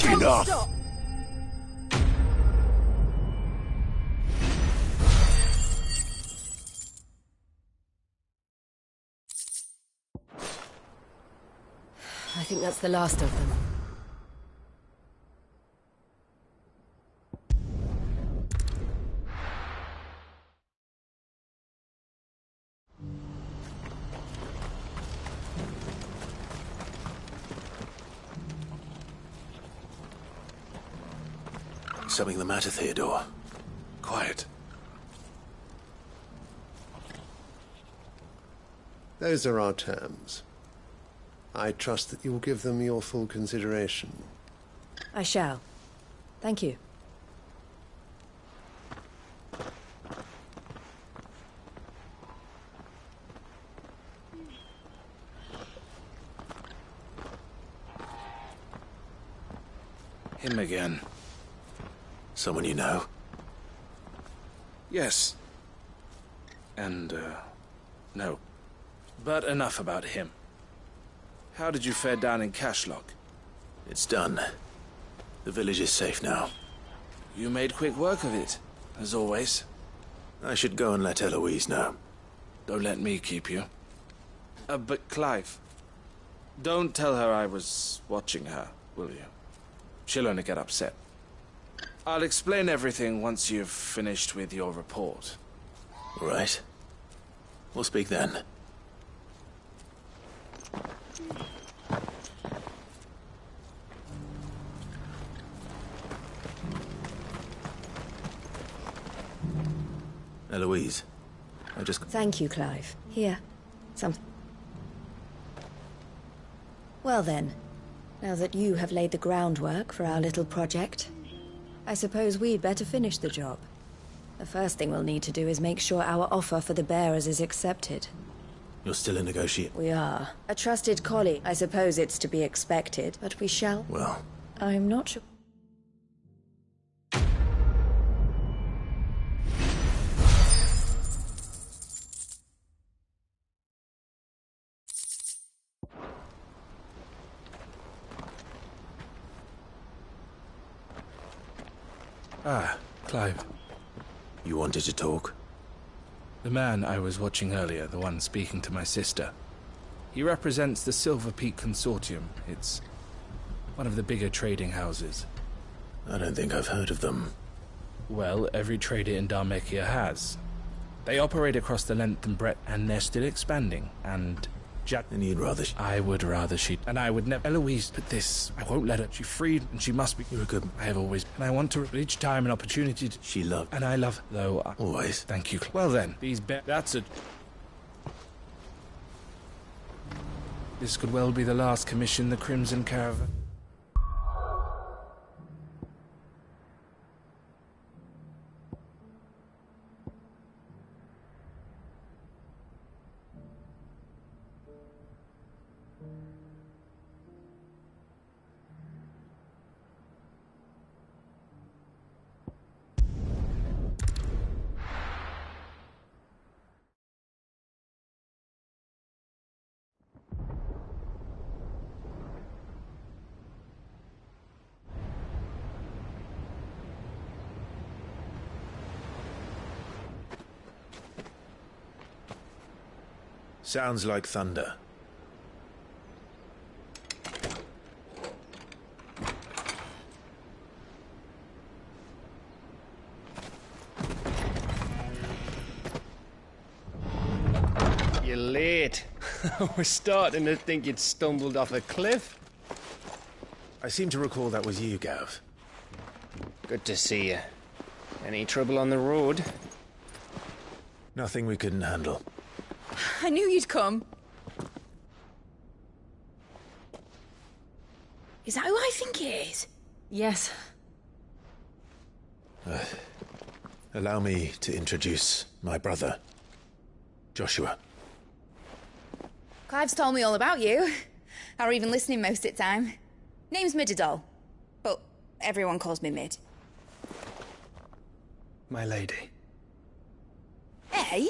Enough! Stop. I think that's the last of them. Something the matter, Theodore? Quiet. Those are our terms. I trust that you will give them your full consideration. I shall. Thank you. Him again. Someone you know? Yes. And, no. But enough about him. How did you fare down in Cashlock? It's done. The village is safe now. You made quick work of it, as always. I should go and let Eloise know. Don't let me keep you. But Clive, don't tell her I was watching her, will you? she'll only get upset. I'll explain everything once you've finished with your report. Right. We'll speak then. Eloise, I just... Thank you, Clive. Here. Well then, now that you have laid the groundwork for our little project, I suppose we'd better finish the job. The first thing we'll need to do is make sure our offer for the bearers is accepted. You're still in negotiation? We are. A trusted colleague. I suppose it's to be expected, but we shall. Well... I'm not sure... Ah, Clive. You wanted to talk? The man I was watching earlier, the one speaking to my sister. He represents the Silver Peak Consortium. It's one of the bigger trading houses. I don't think I've heard of them. Well, every trader in Dharmekia has. They operate across the length and breadth, and they're still expanding, and... And you'd rather... I would rather she... And I would never... Eloise, but this... I won't let her. She freed, and she must be... You're a good... I have always... And I want to... Each time an opportunity to... She loved... And I love... Though... Always. Thank you. Well then, these That's a... This could well be the last commission the Crimson Caravan... Sounds like thunder. You're late. We're starting to think you'd stumbled off a cliff. I seem to recall that was you, Gav. Good to see you. Any trouble on the road? Nothing we couldn't handle. I knew you'd come. Is that who I think it is? Yes. Allow me to introduce my brother, Joshua. Clive's told me all about you. Or even listening most of the time. Name's Midadol, but everyone calls me Mid. My lady. Eh?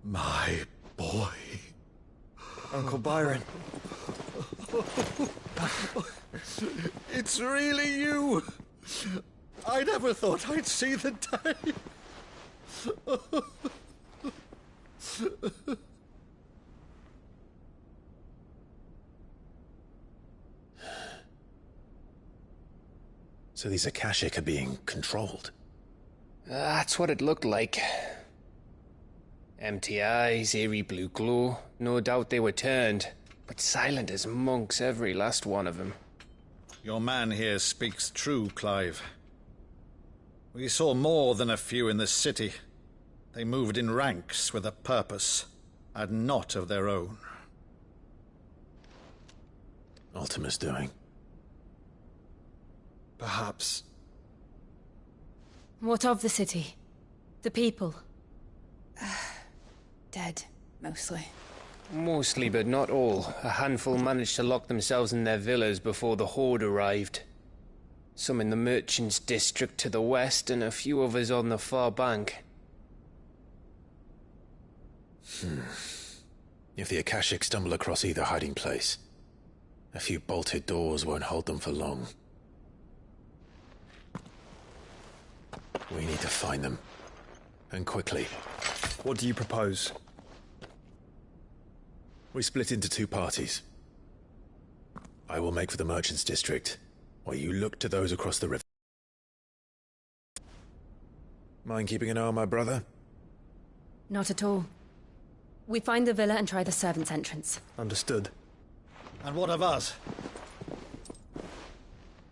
My boy. Uncle Byron. It's really you. I never thought I'd see the day. So these Akashic are being controlled? That's what it looked like. Empty eyes, eerie blue glow. No doubt they were turned, but silent as monks, every last one of them. Your man here speaks true, Clive. We saw more than a few in this city. They moved in ranks with a purpose, and not of their own. Ultima's doing. Perhaps. What of the city? The people? Dead, mostly. Mostly, but not all. A handful managed to lock themselves in their villas before the Horde arrived. Some in the Merchants' District to the west, and a few others on the far bank. If the Akashic stumble across either hiding place, A few bolted doors won't hold them for long. We need to find them. And quickly. What do you propose? We split into two parties. I will make for the Merchants District, while you look to those across the river. Mind keeping an eye on my brother? Not at all. We find the villa and try the servants' entrance. Understood. And what of us?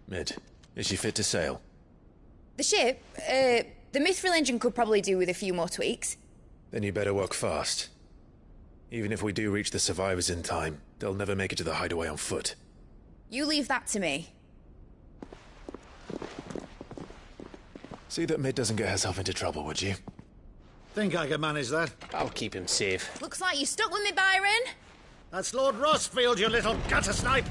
Mid, is she fit to sail? The ship, the Mithril engine could probably do with a few more tweaks. Then you better work fast. Even if we do reach the survivors in time, they'll never make it to the hideaway on foot. You leave that to me. See that Mid doesn't get herself into trouble, would you? Think I can manage that? I'll keep him safe. Looks like you stuck with me, Byron. That's Lord Rossfield, you little gutter snipe!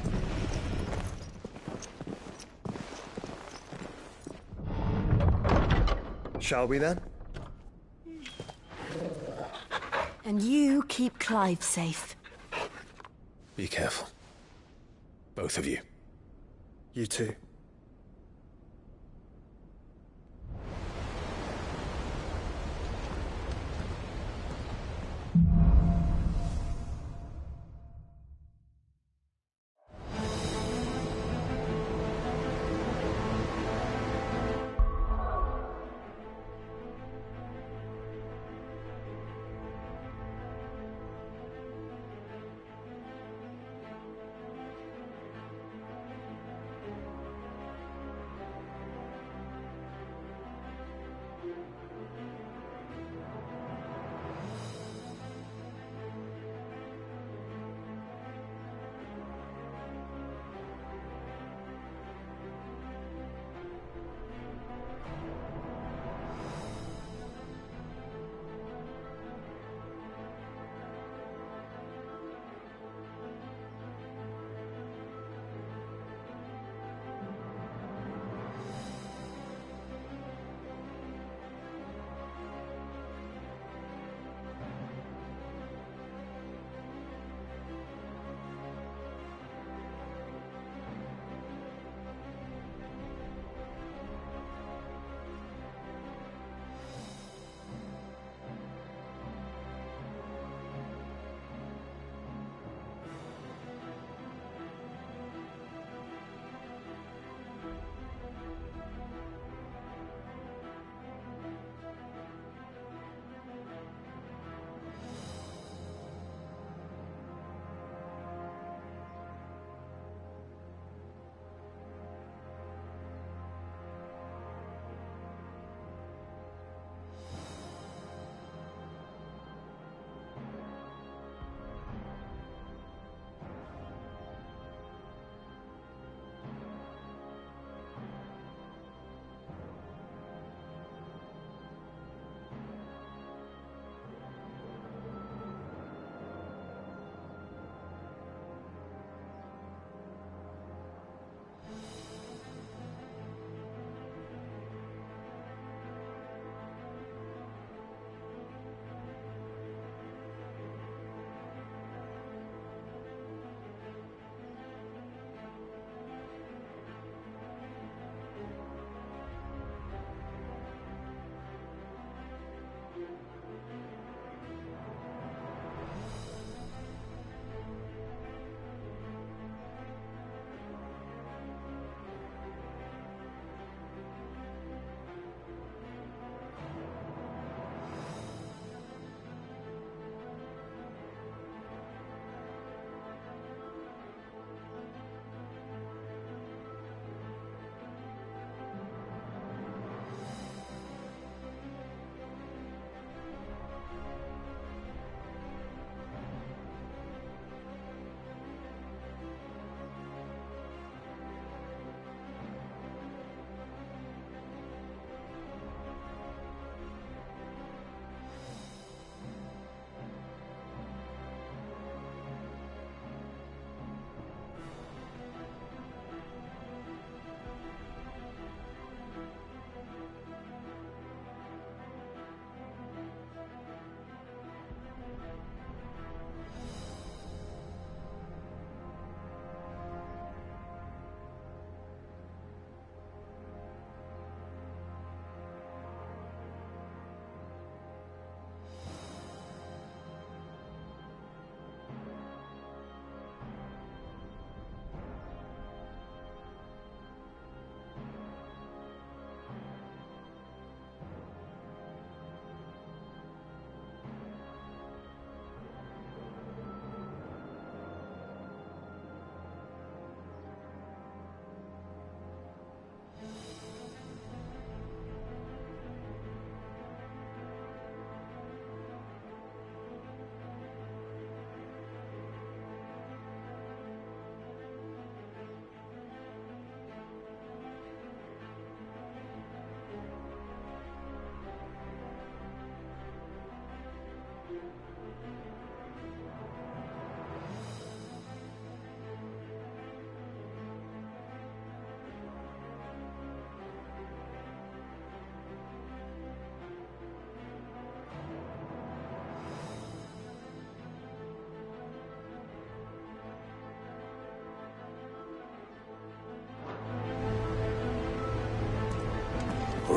Shall we then? And you keep Clive safe. Be careful. Both of you. You too.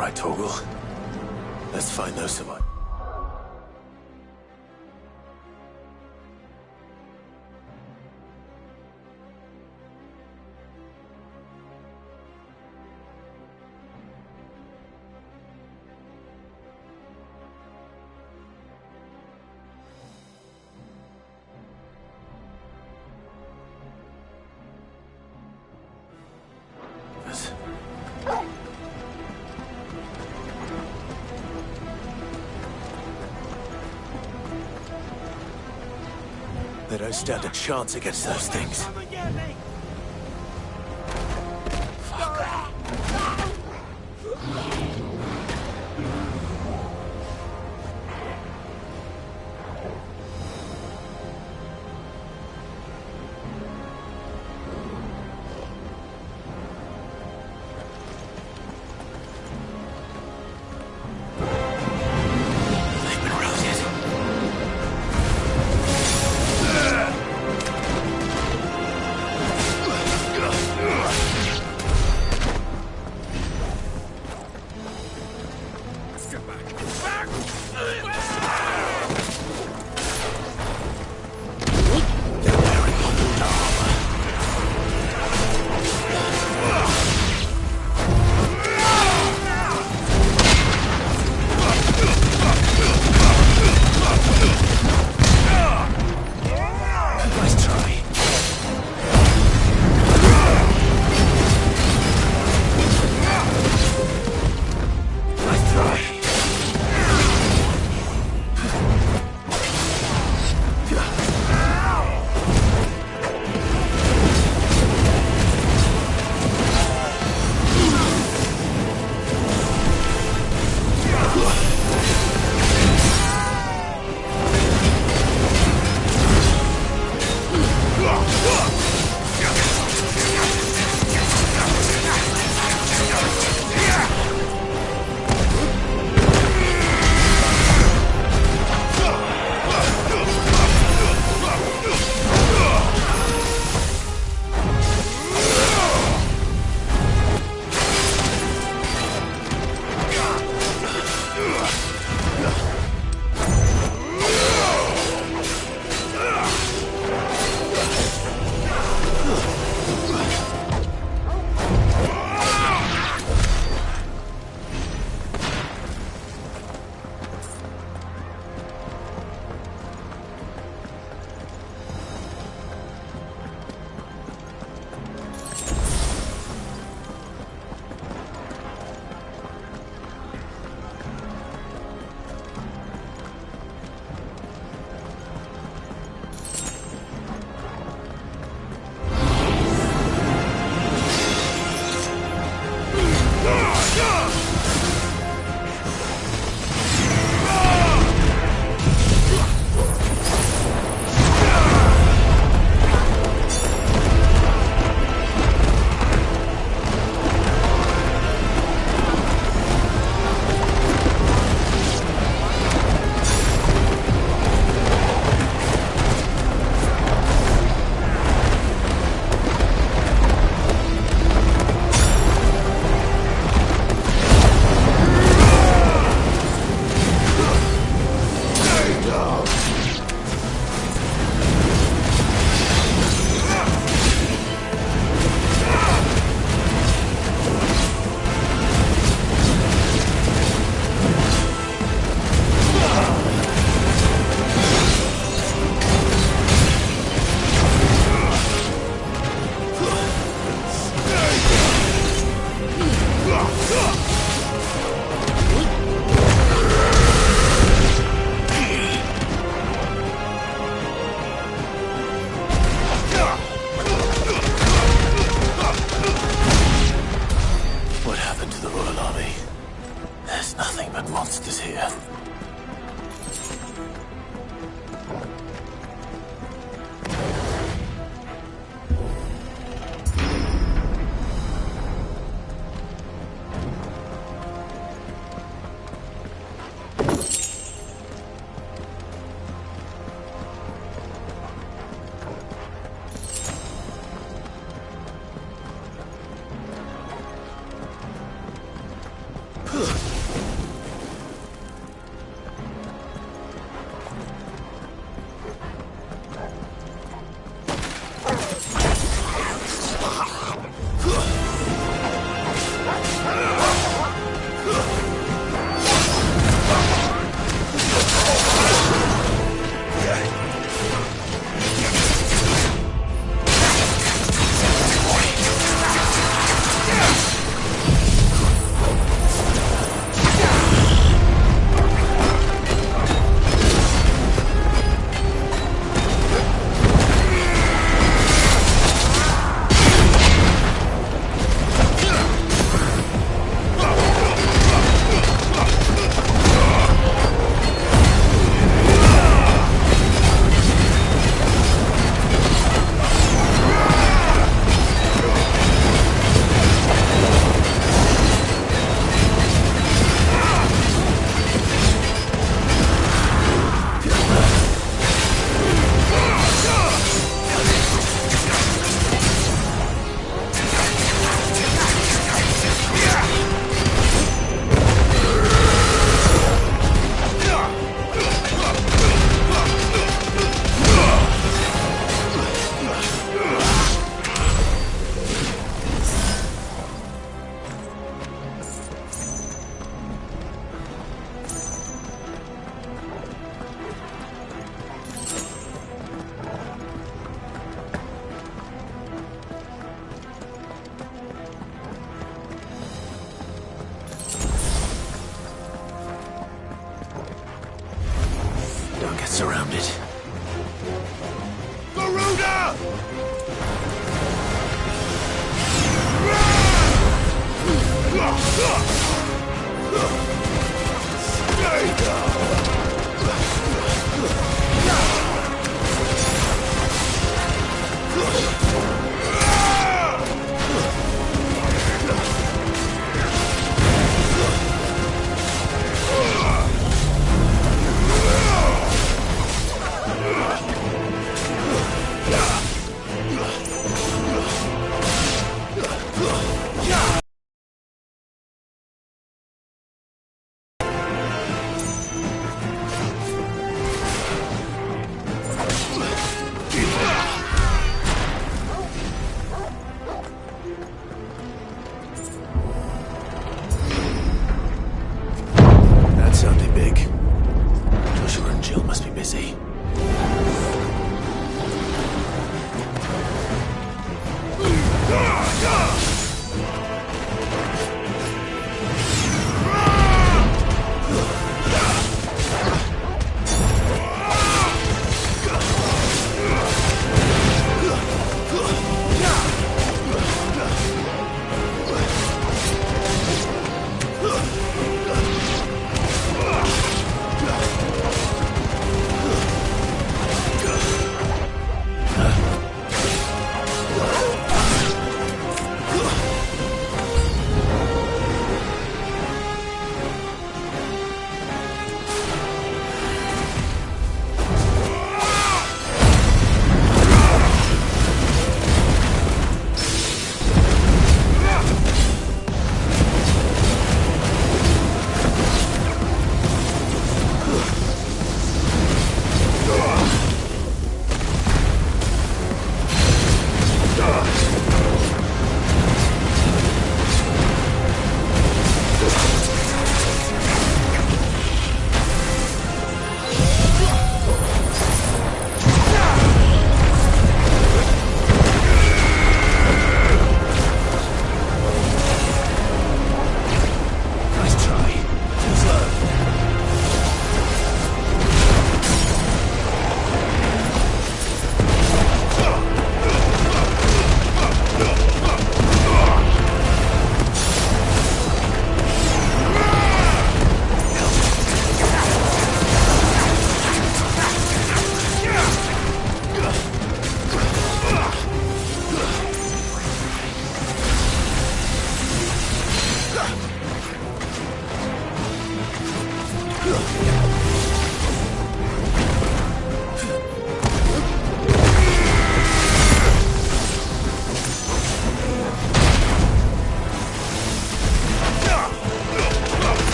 right, Torgal. Let's find those survivors. They don't stand a chance against those things.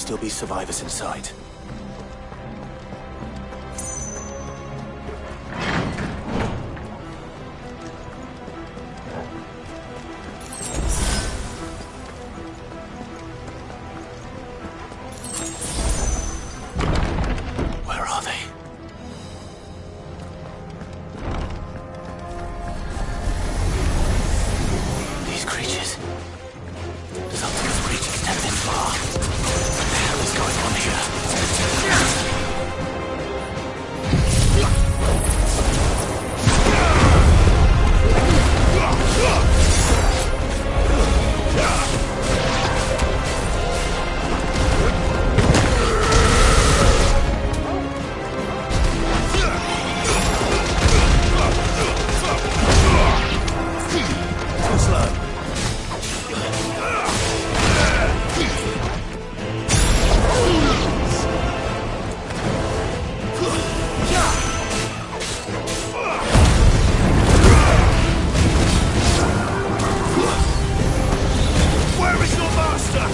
still be survivors inside. Where are they? These creatures. Something has reached extent this far. What the hell is going on here? Too slow. Where is your master?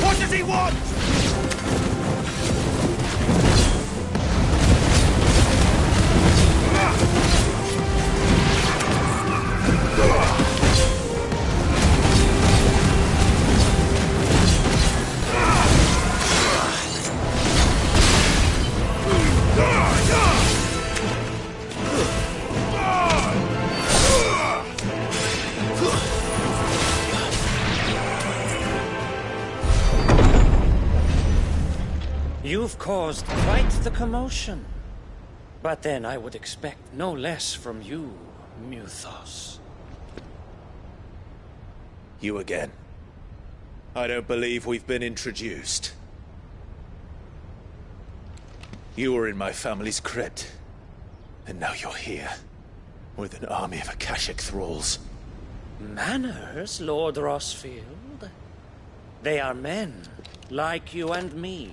What does he want? You've caused quite the commotion. But then I would expect no less from you, Muthos. You again. I don't believe we've been introduced. You were in my family's crypt. And now you're here. With an army of Akashic thralls. Manners, Lord Rossfield? They are men, like you and me.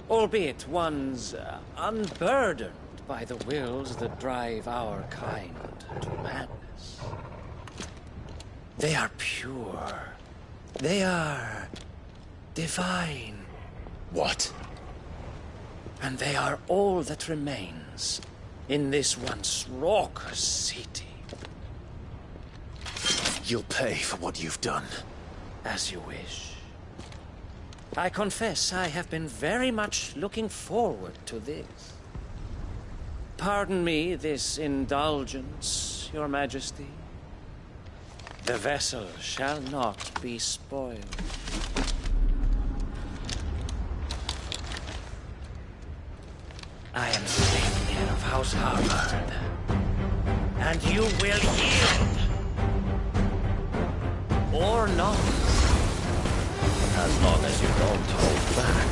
Albeit ones unburdened by the wills that drive our kind to madness. They are pure. They are divine. What? And they are all that remains in this once raucous city. You'll pay for what you've done. As you wish. I confess I have been very much looking forward to this. Pardon me this indulgence, Your Majesty. The vessel shall not be spoiled. I am Savior of House Harvard, and you will yield. Or not. As long as you don't hold back.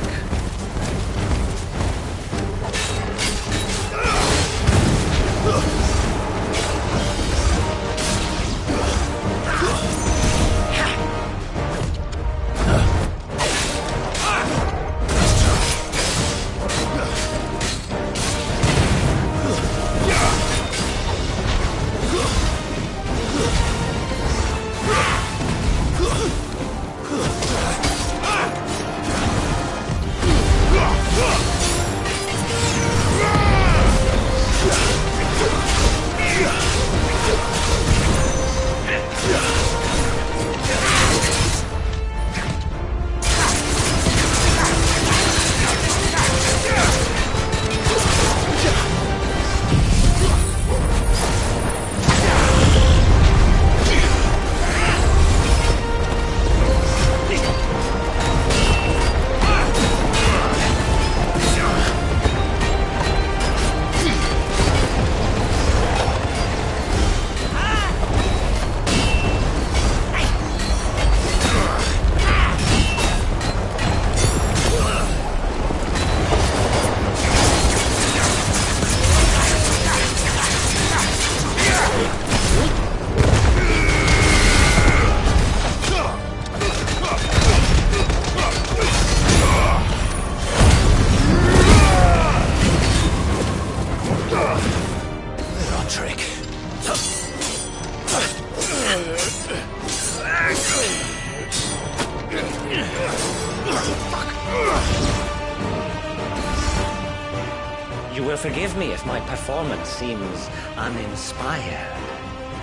You will forgive me if my performance seems uninspired.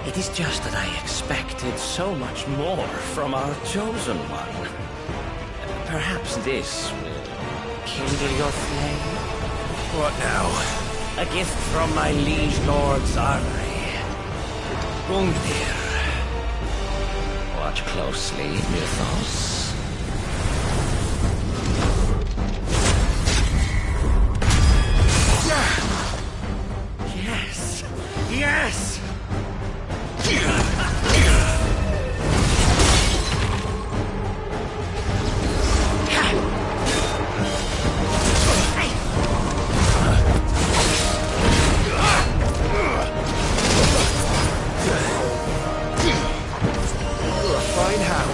It is just that I expected so much more from our chosen one. Perhaps this will kindle your flame? What now? A gift from my liege lord's armory. Gungnir. Watch closely, Mythos. Yes! Yes! Fine how.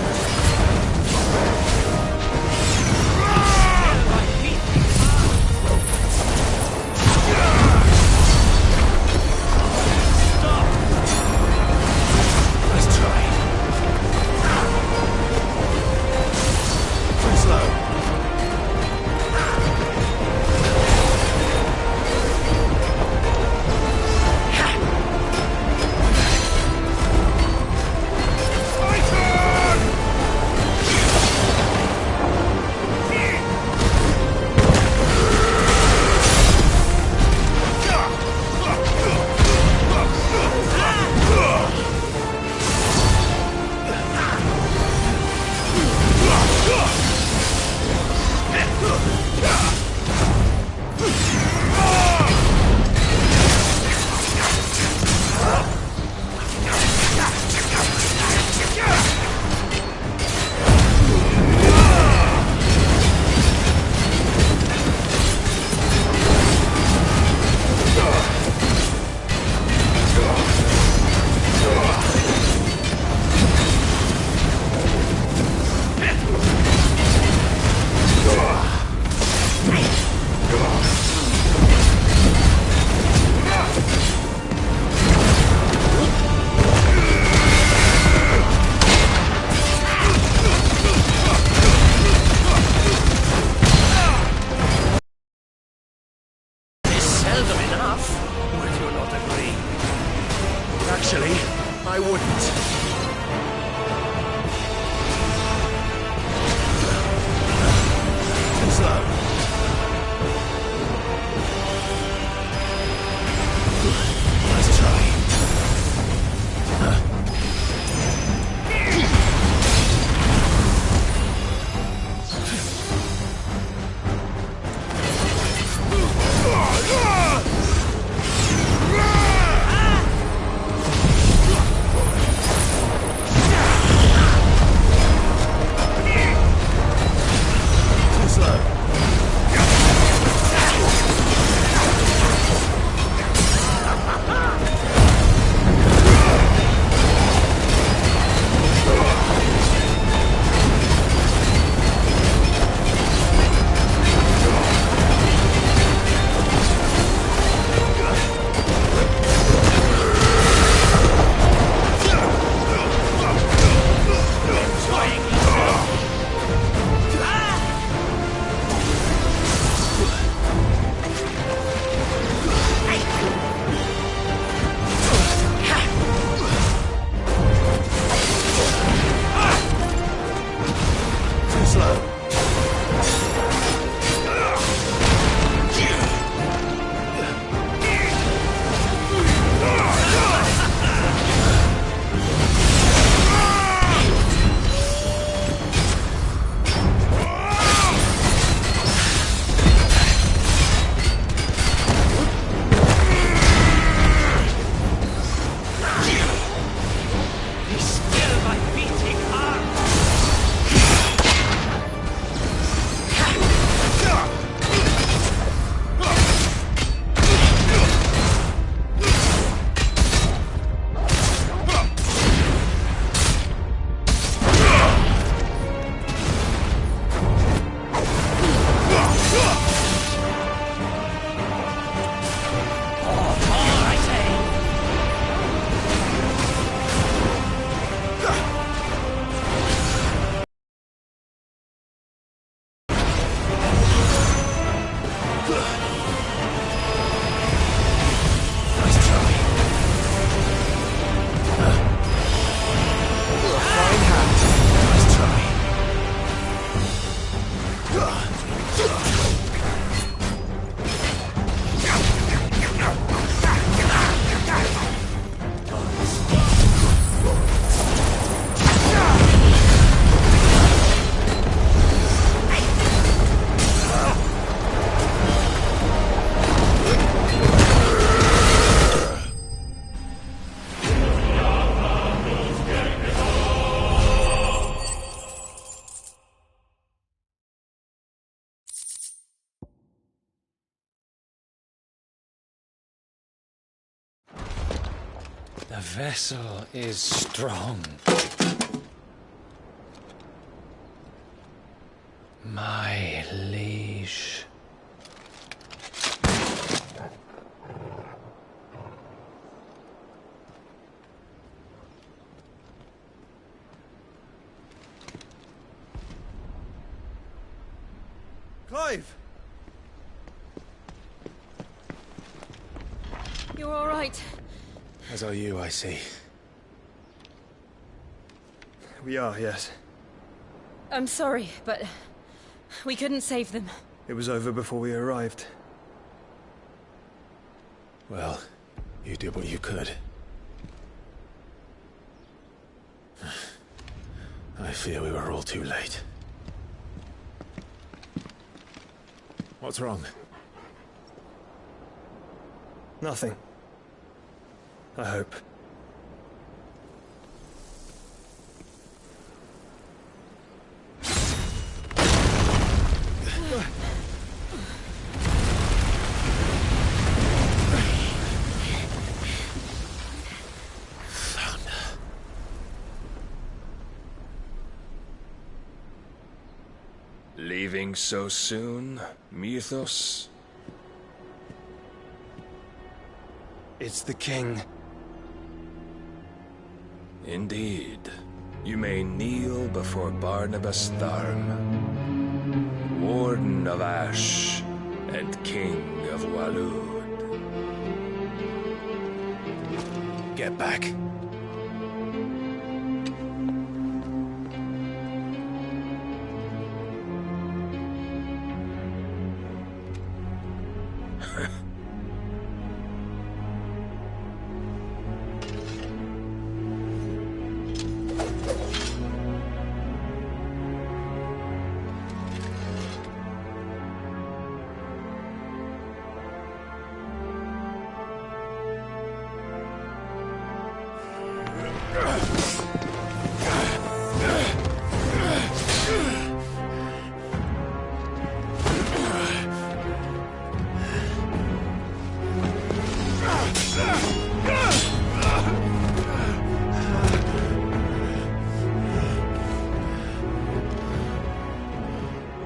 The vessel is strong. My liege. Clive! You're all right. As are you, I see. We are, yes. I'm sorry, but we couldn't save them. It was over before we arrived. Well, you did what you could. I fear we were all too late. What's wrong? Nothing. I hope. Leaving so soon, Mythos? It's the king. Indeed. You may kneel before Barnabas Tharm, Warden of Ash and King of Walud. Get back.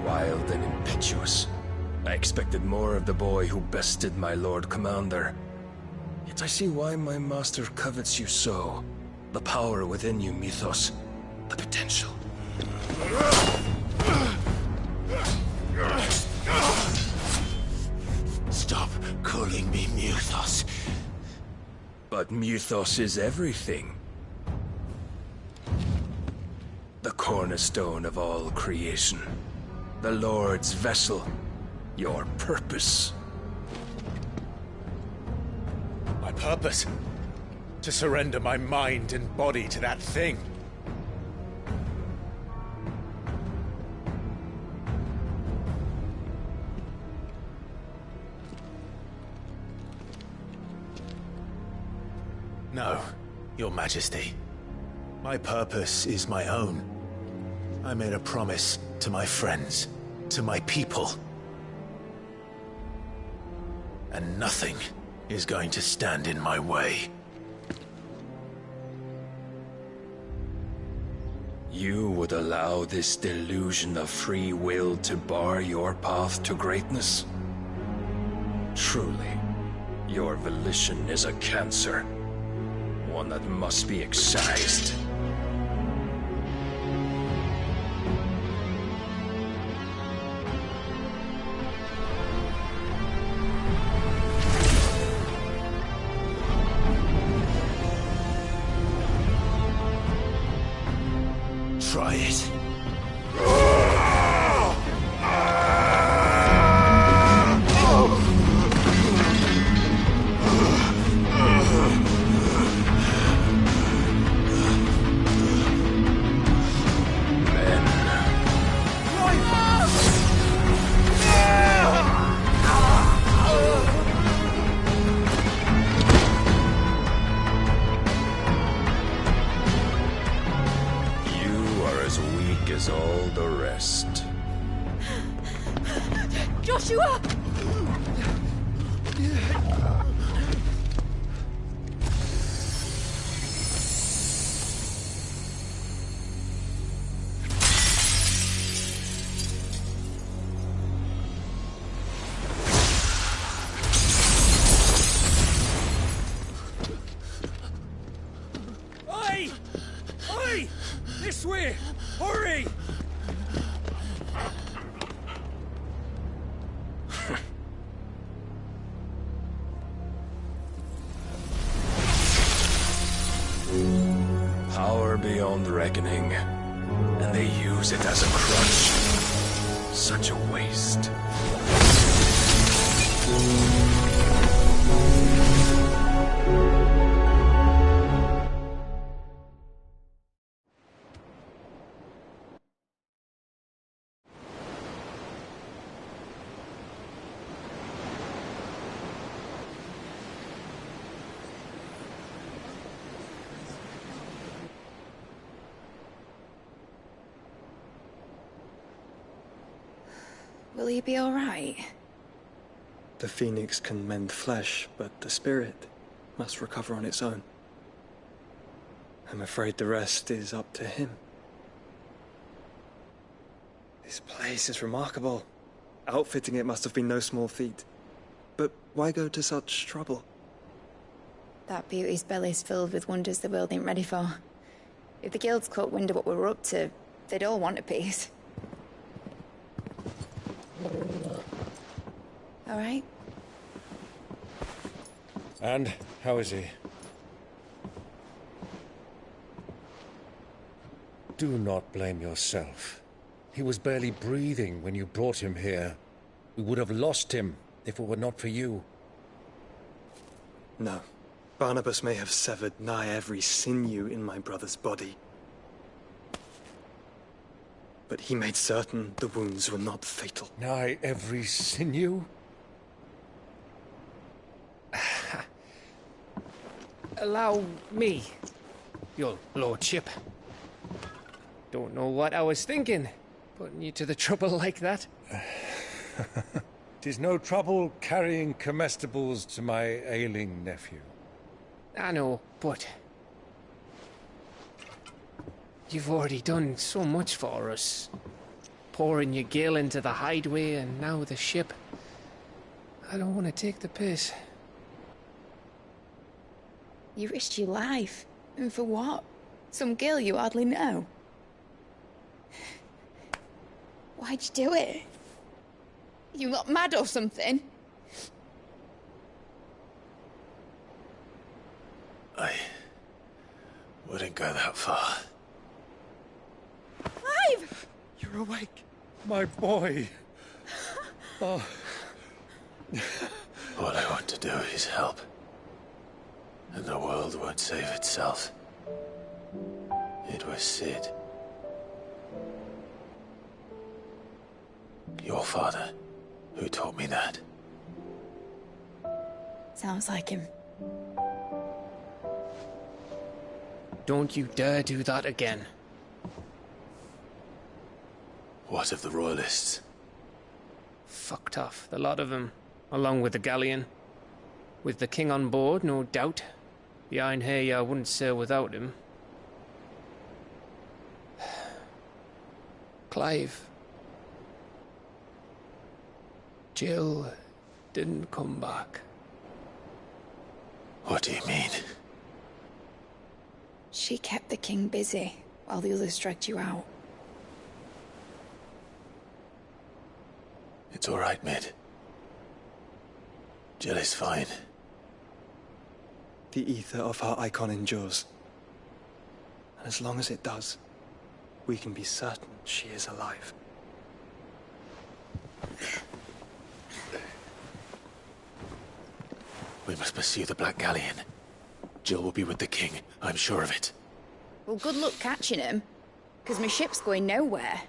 Wild and impetuous. I expected more of the boy who bested my Lord Commander. Yet I see why my master covets you so. The power within you, Mythos. The potential. Stop calling me Mythos. But Mythos is everything. The cornerstone of all creation. The Lord's vessel. Your purpose. My purpose? To surrender my mind and body to that thing. No, Your Majesty. My purpose is my own. I made a promise to my friends, to my people. And nothing is going to stand in my way. You would allow this delusion of free will to bar your path to greatness? Truly, your volition is a cancer. One that must be excised. Try it. As all the rest. Joshua! Power beyond reckoning, and they use it as a crutch. Such a waste. Will he be all right? The phoenix can mend flesh, but the spirit must recover on its own. I'm afraid the rest is up to him. This place is remarkable. Outfitting it must have been no small feat. But why go to such trouble? That beauty's belly's filled with wonders the world ain't ready for. If the guilds caught wind of what we were up to, they'd all want a piece. All right? And how is he? Do not blame yourself. He was barely breathing when you brought him here. We would have lost him if it were not for you. No. Barnabas may have severed nigh every sinew in my brother's body. But he made certain the wounds were not fatal. Nigh every sinew? Allow me, your lordship. Don't know what I was thinking, putting you to the trouble like that. 'Tis no trouble carrying comestibles to my ailing nephew. I know, but you've already done so much for us. Pouring your gil into the hideaway and now the ship. I don't want to take the piss. You risked your life. And for what? Some girl you hardly know. Why'd you do it? You not mad or something? I wouldn't go that far. Clive! You're awake, my boy. Oh. All I want to do is help. And the world won't save itself. It was Sid. Your father, who taught me that. Sounds like him. Don't you dare do that again. What of the Royalists? Fucked off, the lot of them, along with the galleon. With the king on board, no doubt. Behind here, I wouldn't sail without him. Clive. Jill didn't come back. What do you mean? She kept the king busy while the others dragged you out. It's all right, Mid. Jill is fine. The ether of her icon endures. And as long as it does, we can be certain she is alive. We must pursue the Black Galleon. Jill will be with the king, I'm sure of it. Well, good luck catching him, because my ship's going nowhere.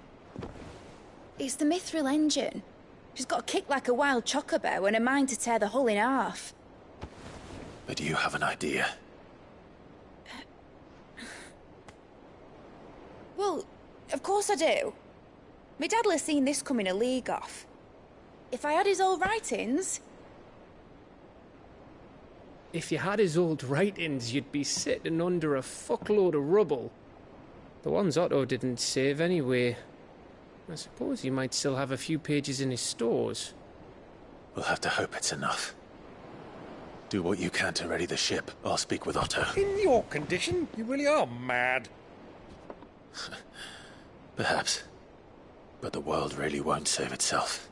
It's the Mithril engine. She's got a kick like a wild chocobo and a mind to tear the hull in half. But do you have an idea? Well, of course I do. My dad'll have seen this coming a league off. If I had his old writings... If you had his old writings, you'd be sitting under a fuckload of rubble. The ones Otto didn't save anyway. I suppose he might still have a few pages in his stores. We'll have to hope it's enough. Do what you can to ready the ship. I'll speak with Otto. In your condition, you really are mad. Perhaps. But the world really won't save itself.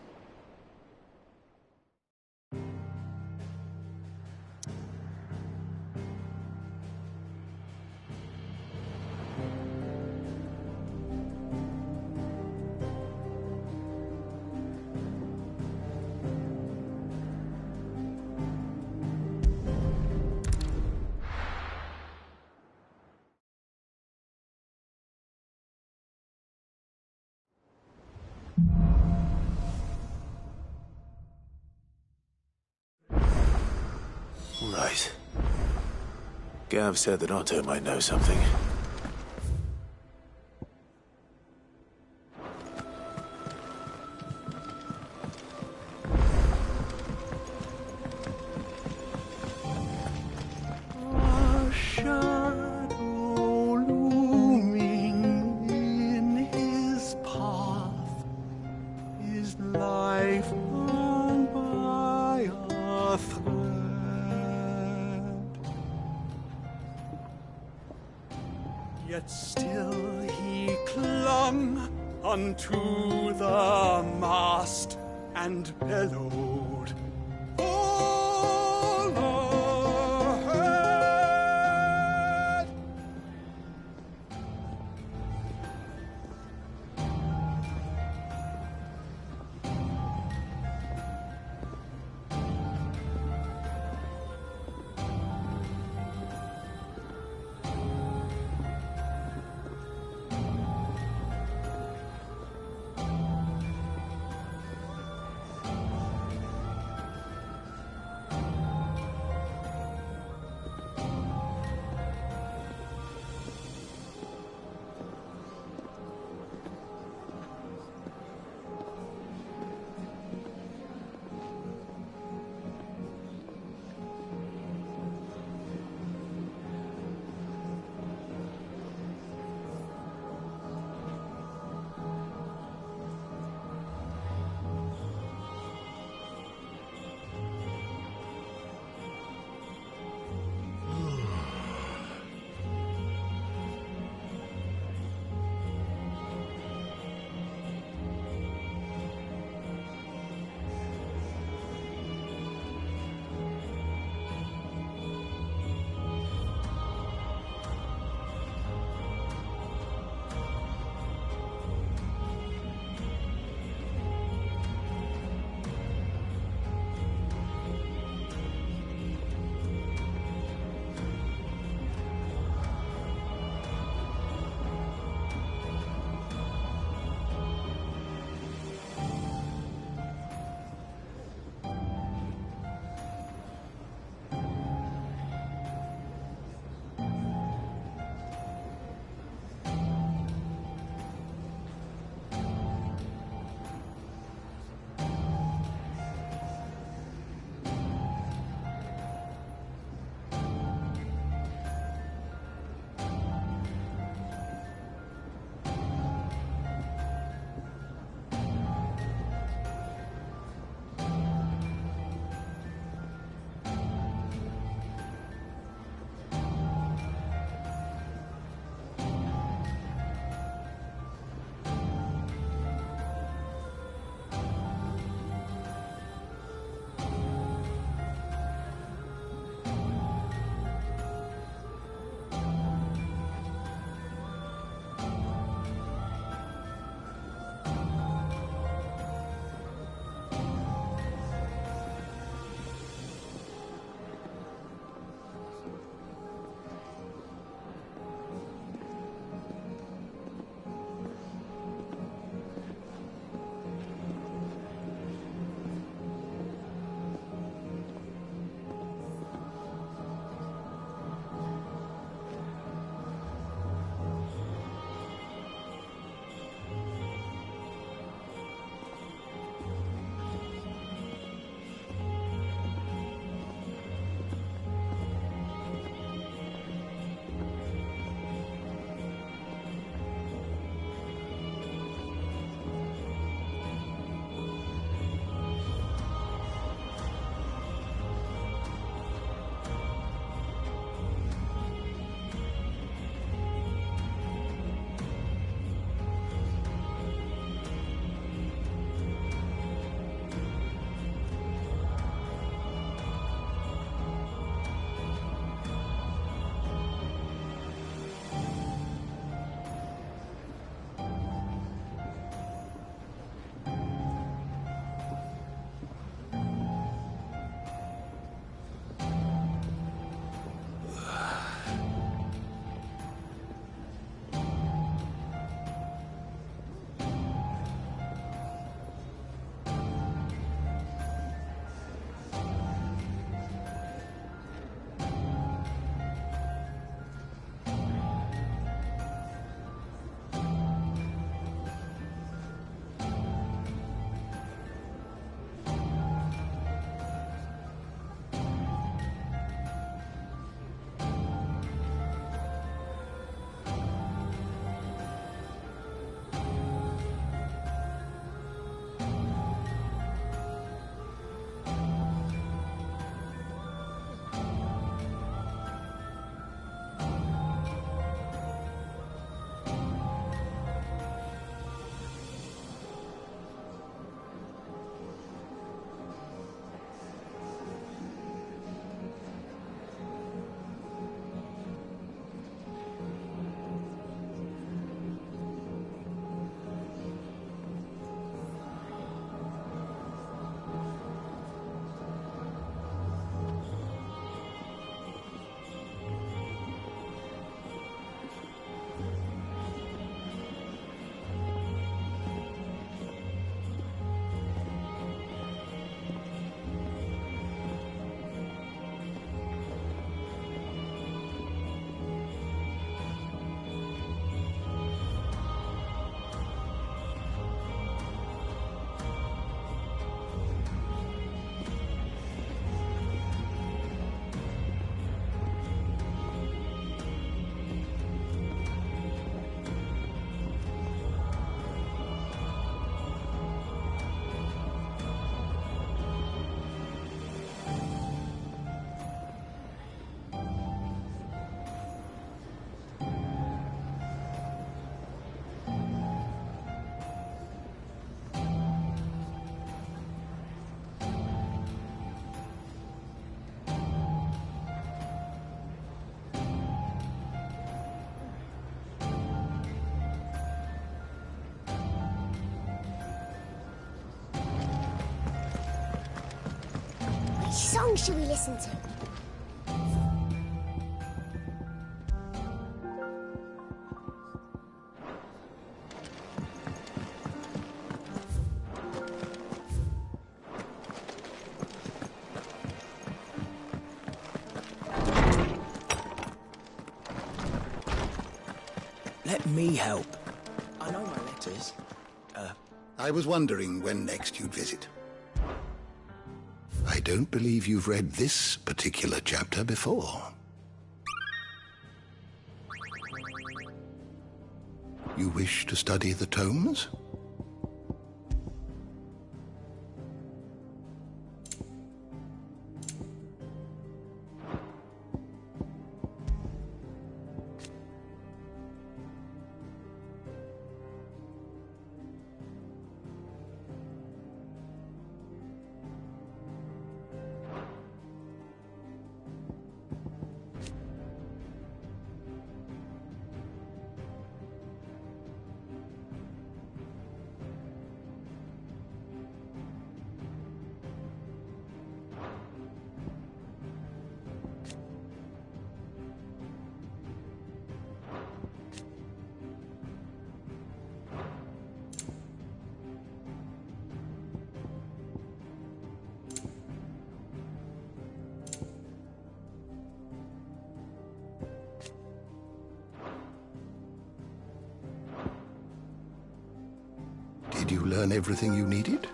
right. Gav said that Otto might know something. A shadow looming in his path, his life hung by a thread. Yet still he clung unto the mast and bellowed, "All ahead!" Which song should we listen to? Let me help. I know my letters. I was wondering when next you'd visit. I don't believe you've read this particular chapter before. You wish to study the tomes? Did you learn everything you needed?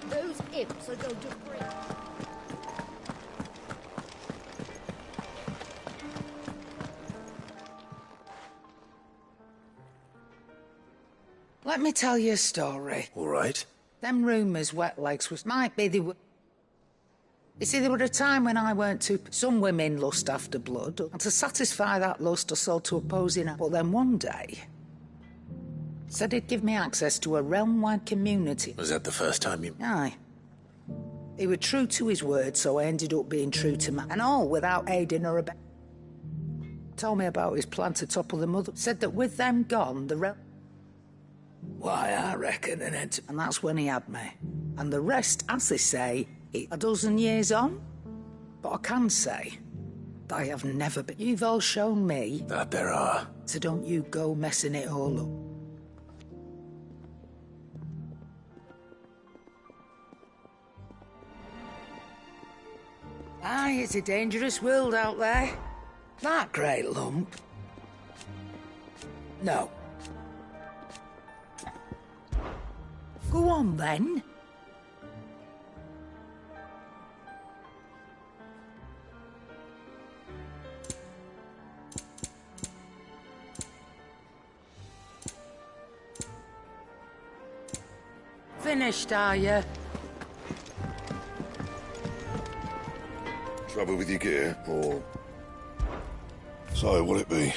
Those imps are going to break. Let me tell you a story. All right. Them rumours wet legs was might be they were. You see, there were a time when I weren't too. Some women lust after blood, and to satisfy that lust, I sold to opposing. But then one day, said he'd give me access to a realm-wide community. Was that the first time you... Aye. He was true to his word, so I ended up being true to mine. And all without aiding or abetting. Told me about his plan to topple the mother. Said that with them gone, the realm... Why, I reckon, and that's when he had me. And the rest, as they say, a dozen years on. But I can say, I have never been. You've all shown me... That there are. So don't you go messing it all up. Aye, it's a dangerous world out there. That great lump. No. Go on, then. Finished, are you? Trouble with your gear, or... So, what'll it be?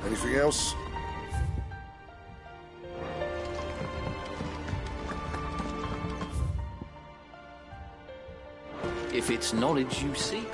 Anything else? If it's knowledge you seek.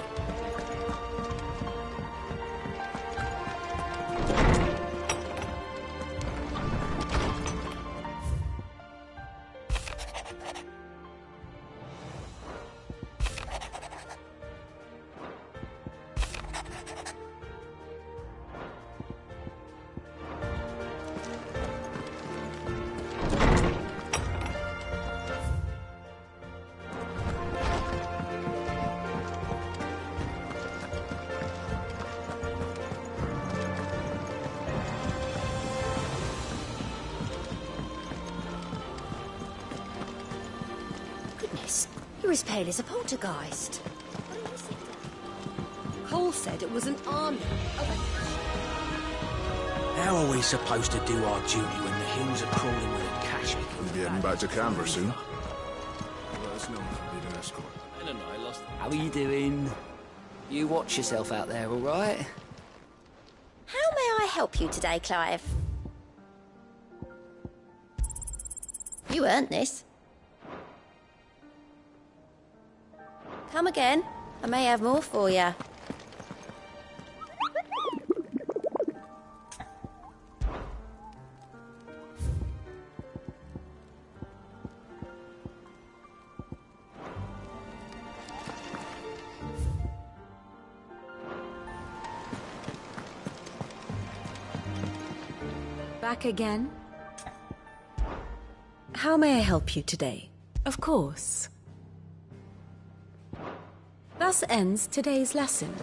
You're as pale as a poltergeist. Cole said it was an army. How are we supposed to do our duty when the hills are crawling with cash? We'll be heading back to Canberra soon. Let us know if you need an escort. How are you doing? You watch yourself out there, all right? How may I help you today, Clive? You earned this. Come again. I may have more for you. Back again? How may I help you today? Of course. Thus ends today's lesson.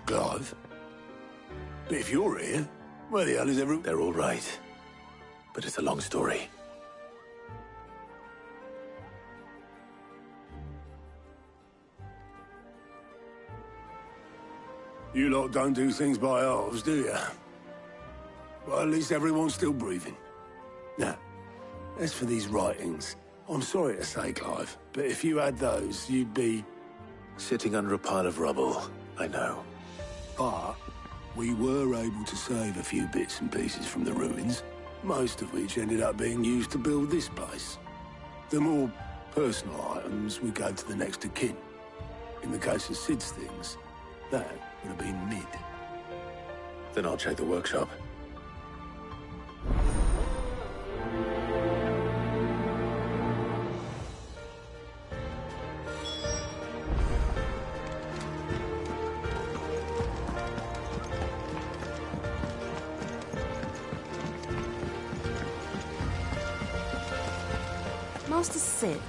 Clive? But if you're here, where the hell is everyone? They're all right. But it's a long story. You lot don't do things by halves, do you? Well, at least everyone's still breathing. Now, as for these writings, I'm sorry to say, Clive, but if you had those, you'd be... Sitting under a pile of rubble, I know. But we were able to save a few bits and pieces from the ruins, most of which ended up being used to build this place. The more personal items we gave to the next of kin. In the case of Sid's things, that would have been mid. Then I'll check the workshop. Master Sid.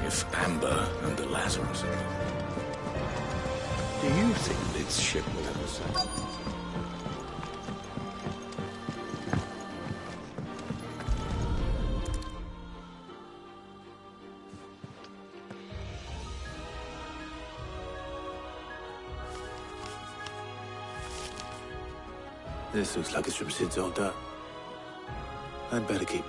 If Amber and the Lazarus are gone, do you think this ship will ever sail? This looks like it's from Sid's old dad. I'd better keep...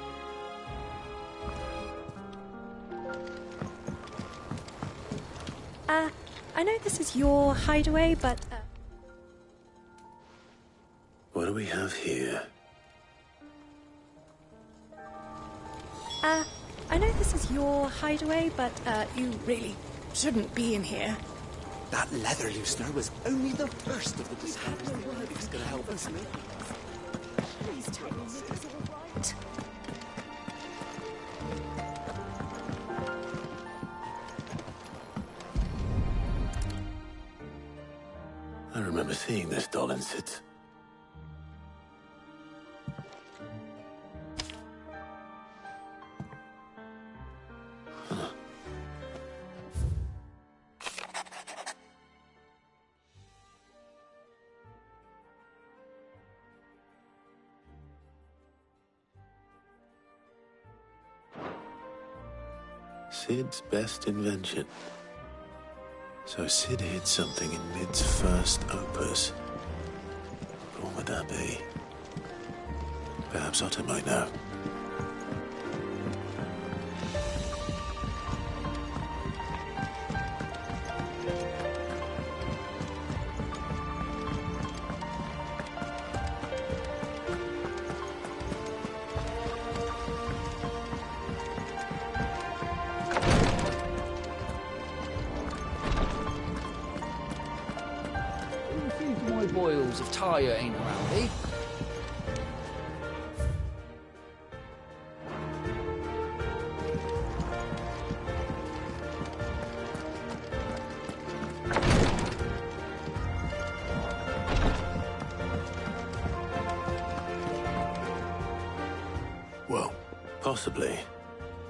I know this is your hideaway, but... What do we have here? I know this is your hideaway, but, you really shouldn't be in here. That leather loosener was only the first of the discoveries. It's gonna help us. Please tell me this is all right. I remember seeing this doll in Sid's. Sid's best invention. So Sid hid something in Mid's first opus. What would that be? Perhaps Otto might know. Boils of Tyre ain't around, eh? Well, possibly.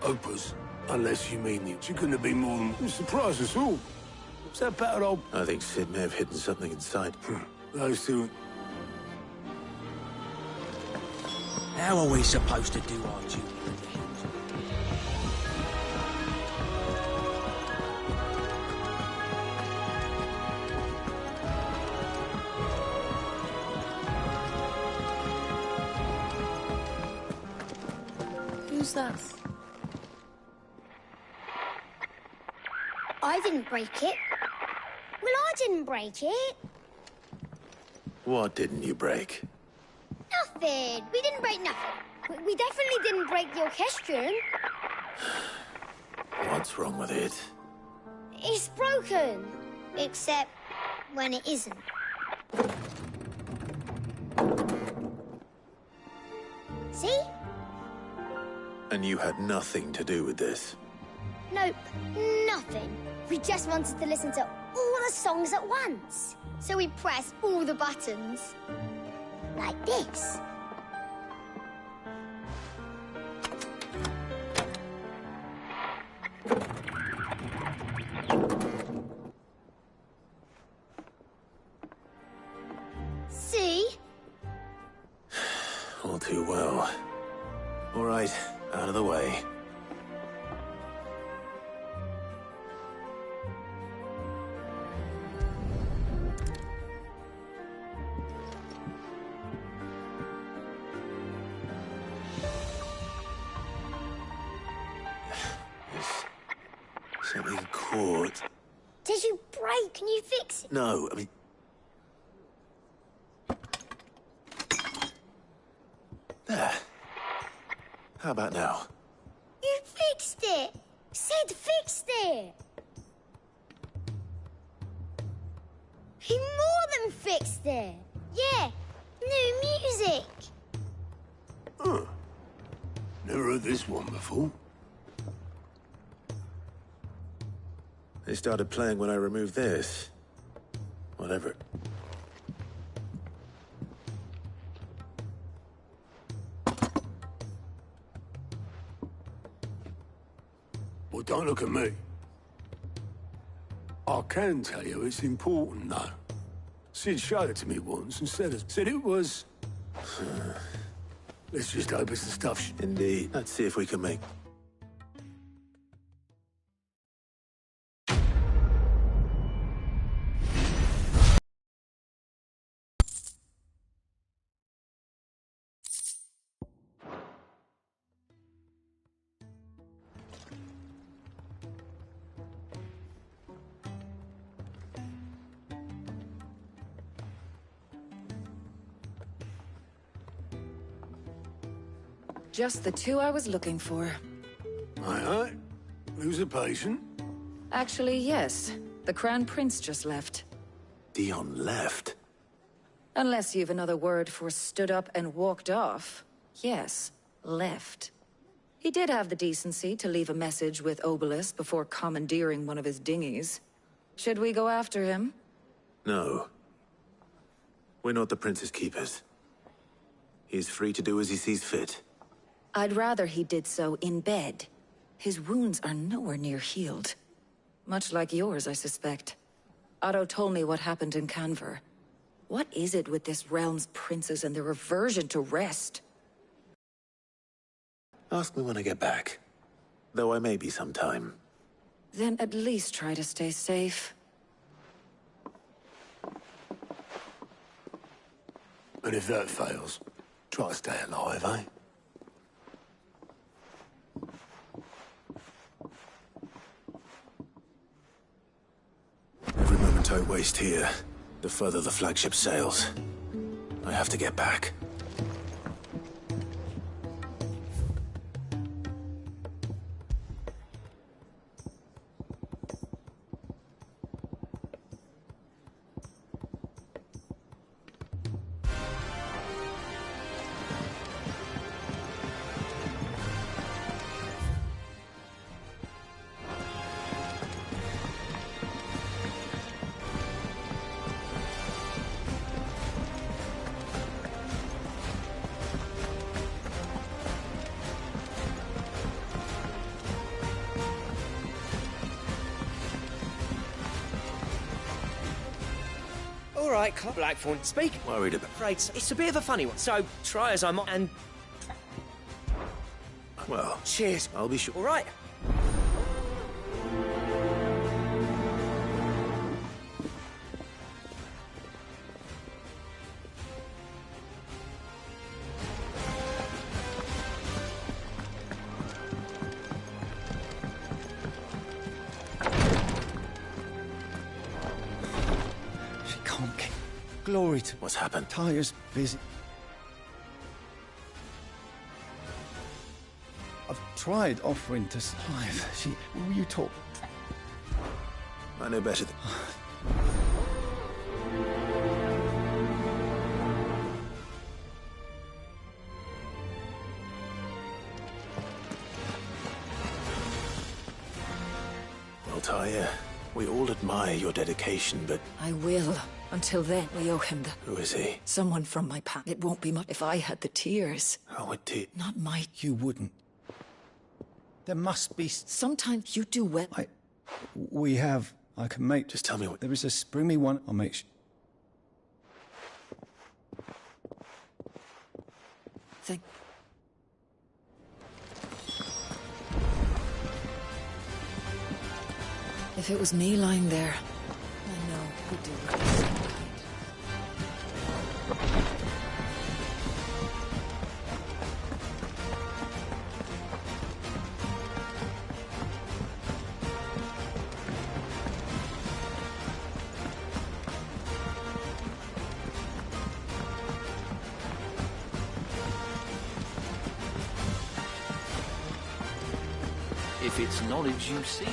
Opus, unless you mean it. You couldn't have been more than surprised us all. What's that battered old... I think Sid may have hidden something inside. Those two... How are we supposed to do our duty? Who's that? I didn't break it. Well, I didn't break it. What didn't you break? Nothing. We didn't break nothing. We definitely didn't break the orchestrion. What's wrong with it? It's broken. Except when it isn't. See? And you had nothing to do with this? Nope, nothing. We just wanted to listen to all the songs at once. So we pressed all the buttons. Like this. See? All too well. All right, out of the way. Something caught. Did you break? Can you fix it? No, I mean... There. How about now? You fixed it! Sid fixed it! He more than fixed it! Yeah, new music! Huh. Never heard this one before. They started playing when I removed this. Whatever. Well, don't look at me. I can tell you it's important, though. Sid showed it to me once and said it was... Let's just hope it's the stuff... Indeed. Let's see if we can make... Just the two I was looking for. Aye. Who's a patient? Actually, yes. The Crown Prince just left. Dion left? Unless you've another word for stood up and walked off. Yes, left. He did have the decency to leave a message with Obelisk before commandeering one of his dinghies. Should we go after him? No. We're not the Prince's keepers. He's free to do as he sees fit. I'd rather he did so in bed. His wounds are nowhere near healed. Much like yours, I suspect. Otto told me what happened in Canver. What is it with this realm's princes and their aversion to rest? Ask me when I get back. Though I may be sometime. Then at least try to stay safe. And if that fails, try to stay alive, eh? Every moment I waste here, the further the flagship sails. I have to get back. All right, Blackthorn, speak. Worried about... Afraid it's a bit of a funny one, so try as I might and... Well... Cheers. I'll be sure. All right. Glory to... What's happened? Tyre's visit. I've tried offering to Clive. Will you talk? I know better than... Well, Tyre, we all admire your dedication, but... I will. Until then, we owe him the... Who is he? Someone from my past. It won't be much if I had the tears. How would he... Not my... You wouldn't. There must be... Sometimes you do well. We have... I can make... Just tell me what... There is a bring me one. I'll make sure. Thank... If it was me lying there, I know who'd do it. If it's knowledge you seek.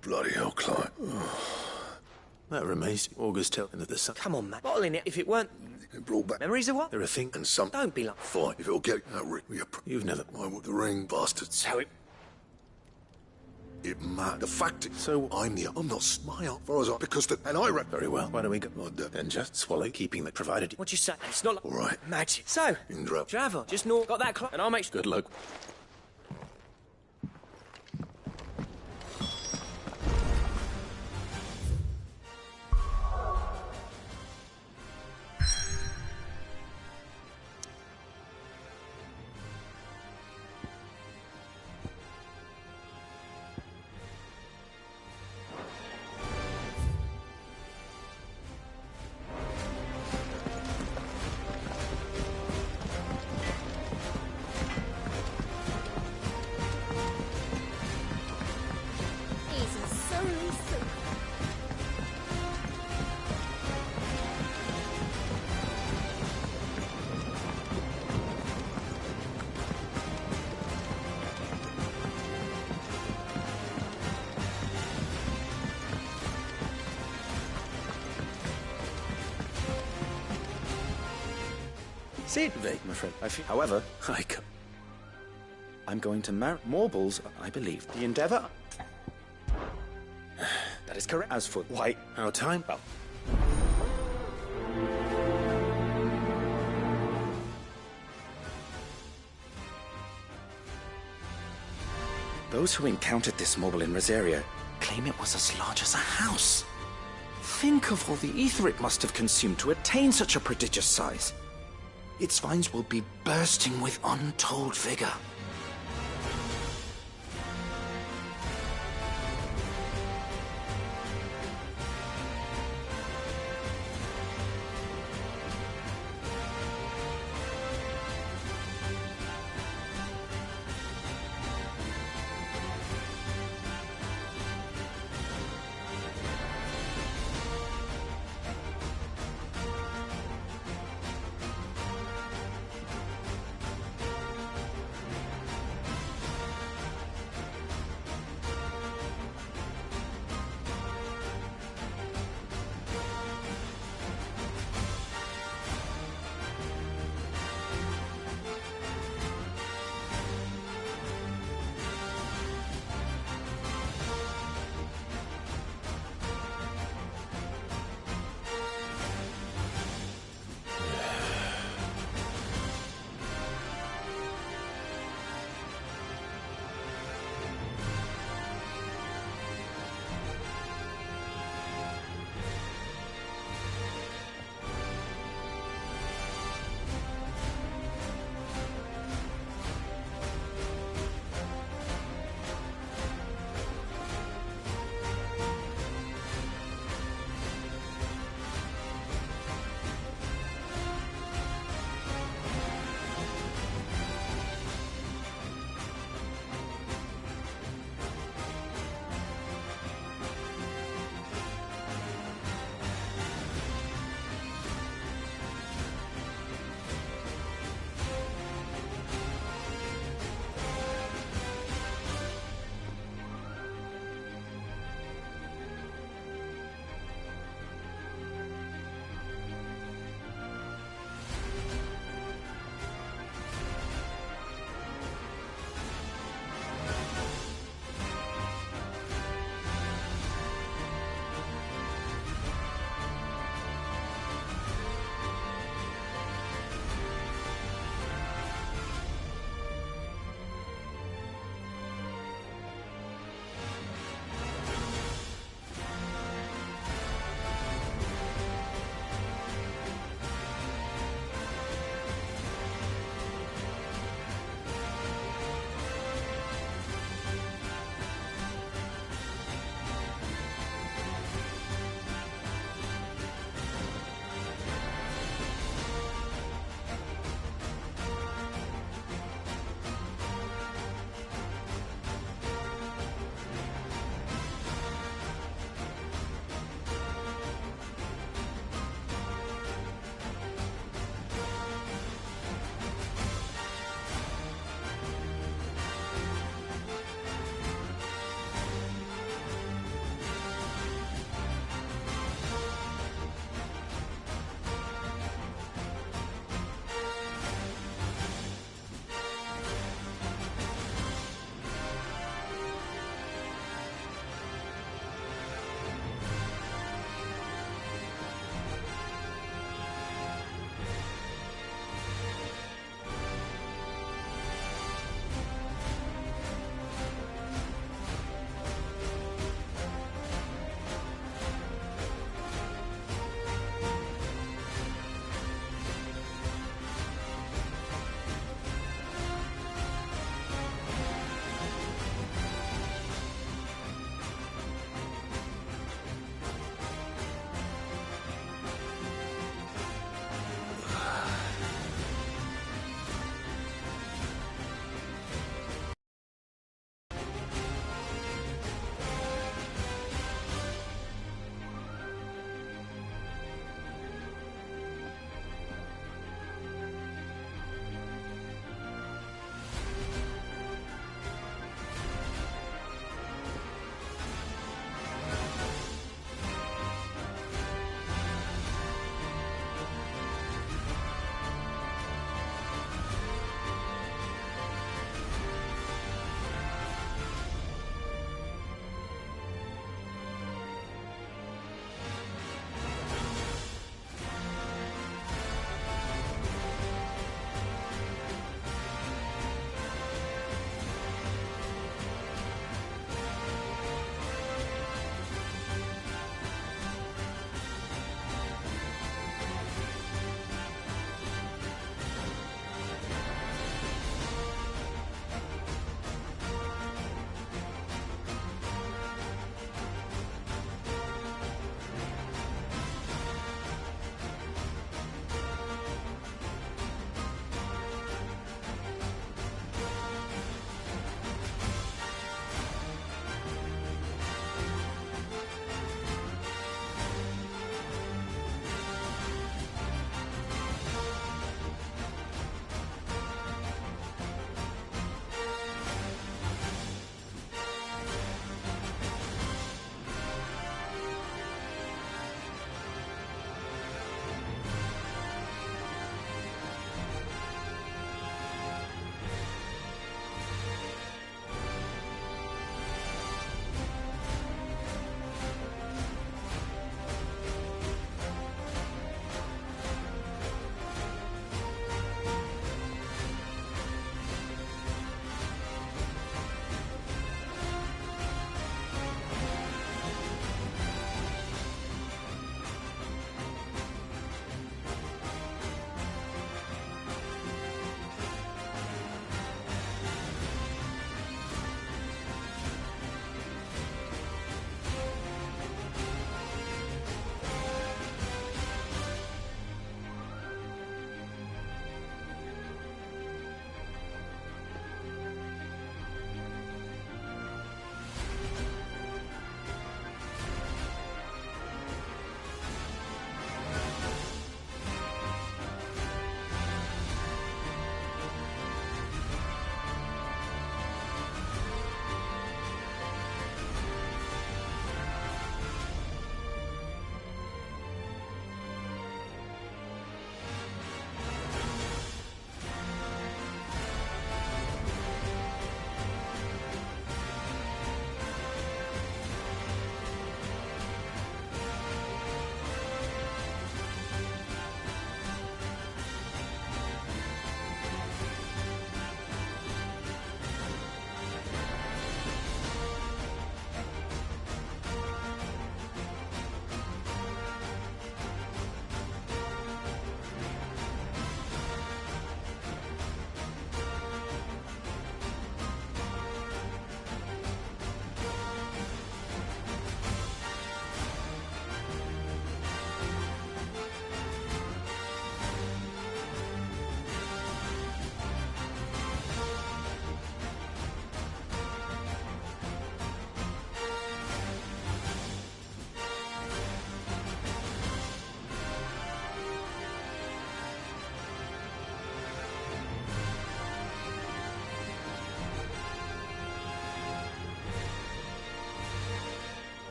Bloody hell, Clive. That remains August telling of the sun. Come on, man. Bottling it if it weren't... Brought back Memories of what? There are things... And some... Don't be like... Fine, if it'll get that ring. You've never... I want the ring, bastard. So it... It matters. The fact is... So I'm not smile. Far as I... Because the... And I reckon... Very well. Why don't we go... Like that. Then just swallow keeping that provided... What you say? It's not like... All right. Magic. So... Indra. Travel. Just know... Got that clock and I'll make sure... Good luck. See, vague, my friend. However, I'm going to marry more bulls, I believe. The endeavor... That is correct. As for why... Our time? Well... Those who encountered this marble in Rosaria claim it was as large as a house. Think of all the ether it must have consumed to attain such a prodigious size. Its vines will be bursting with untold vigor.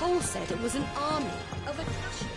Paul said it was an army of a...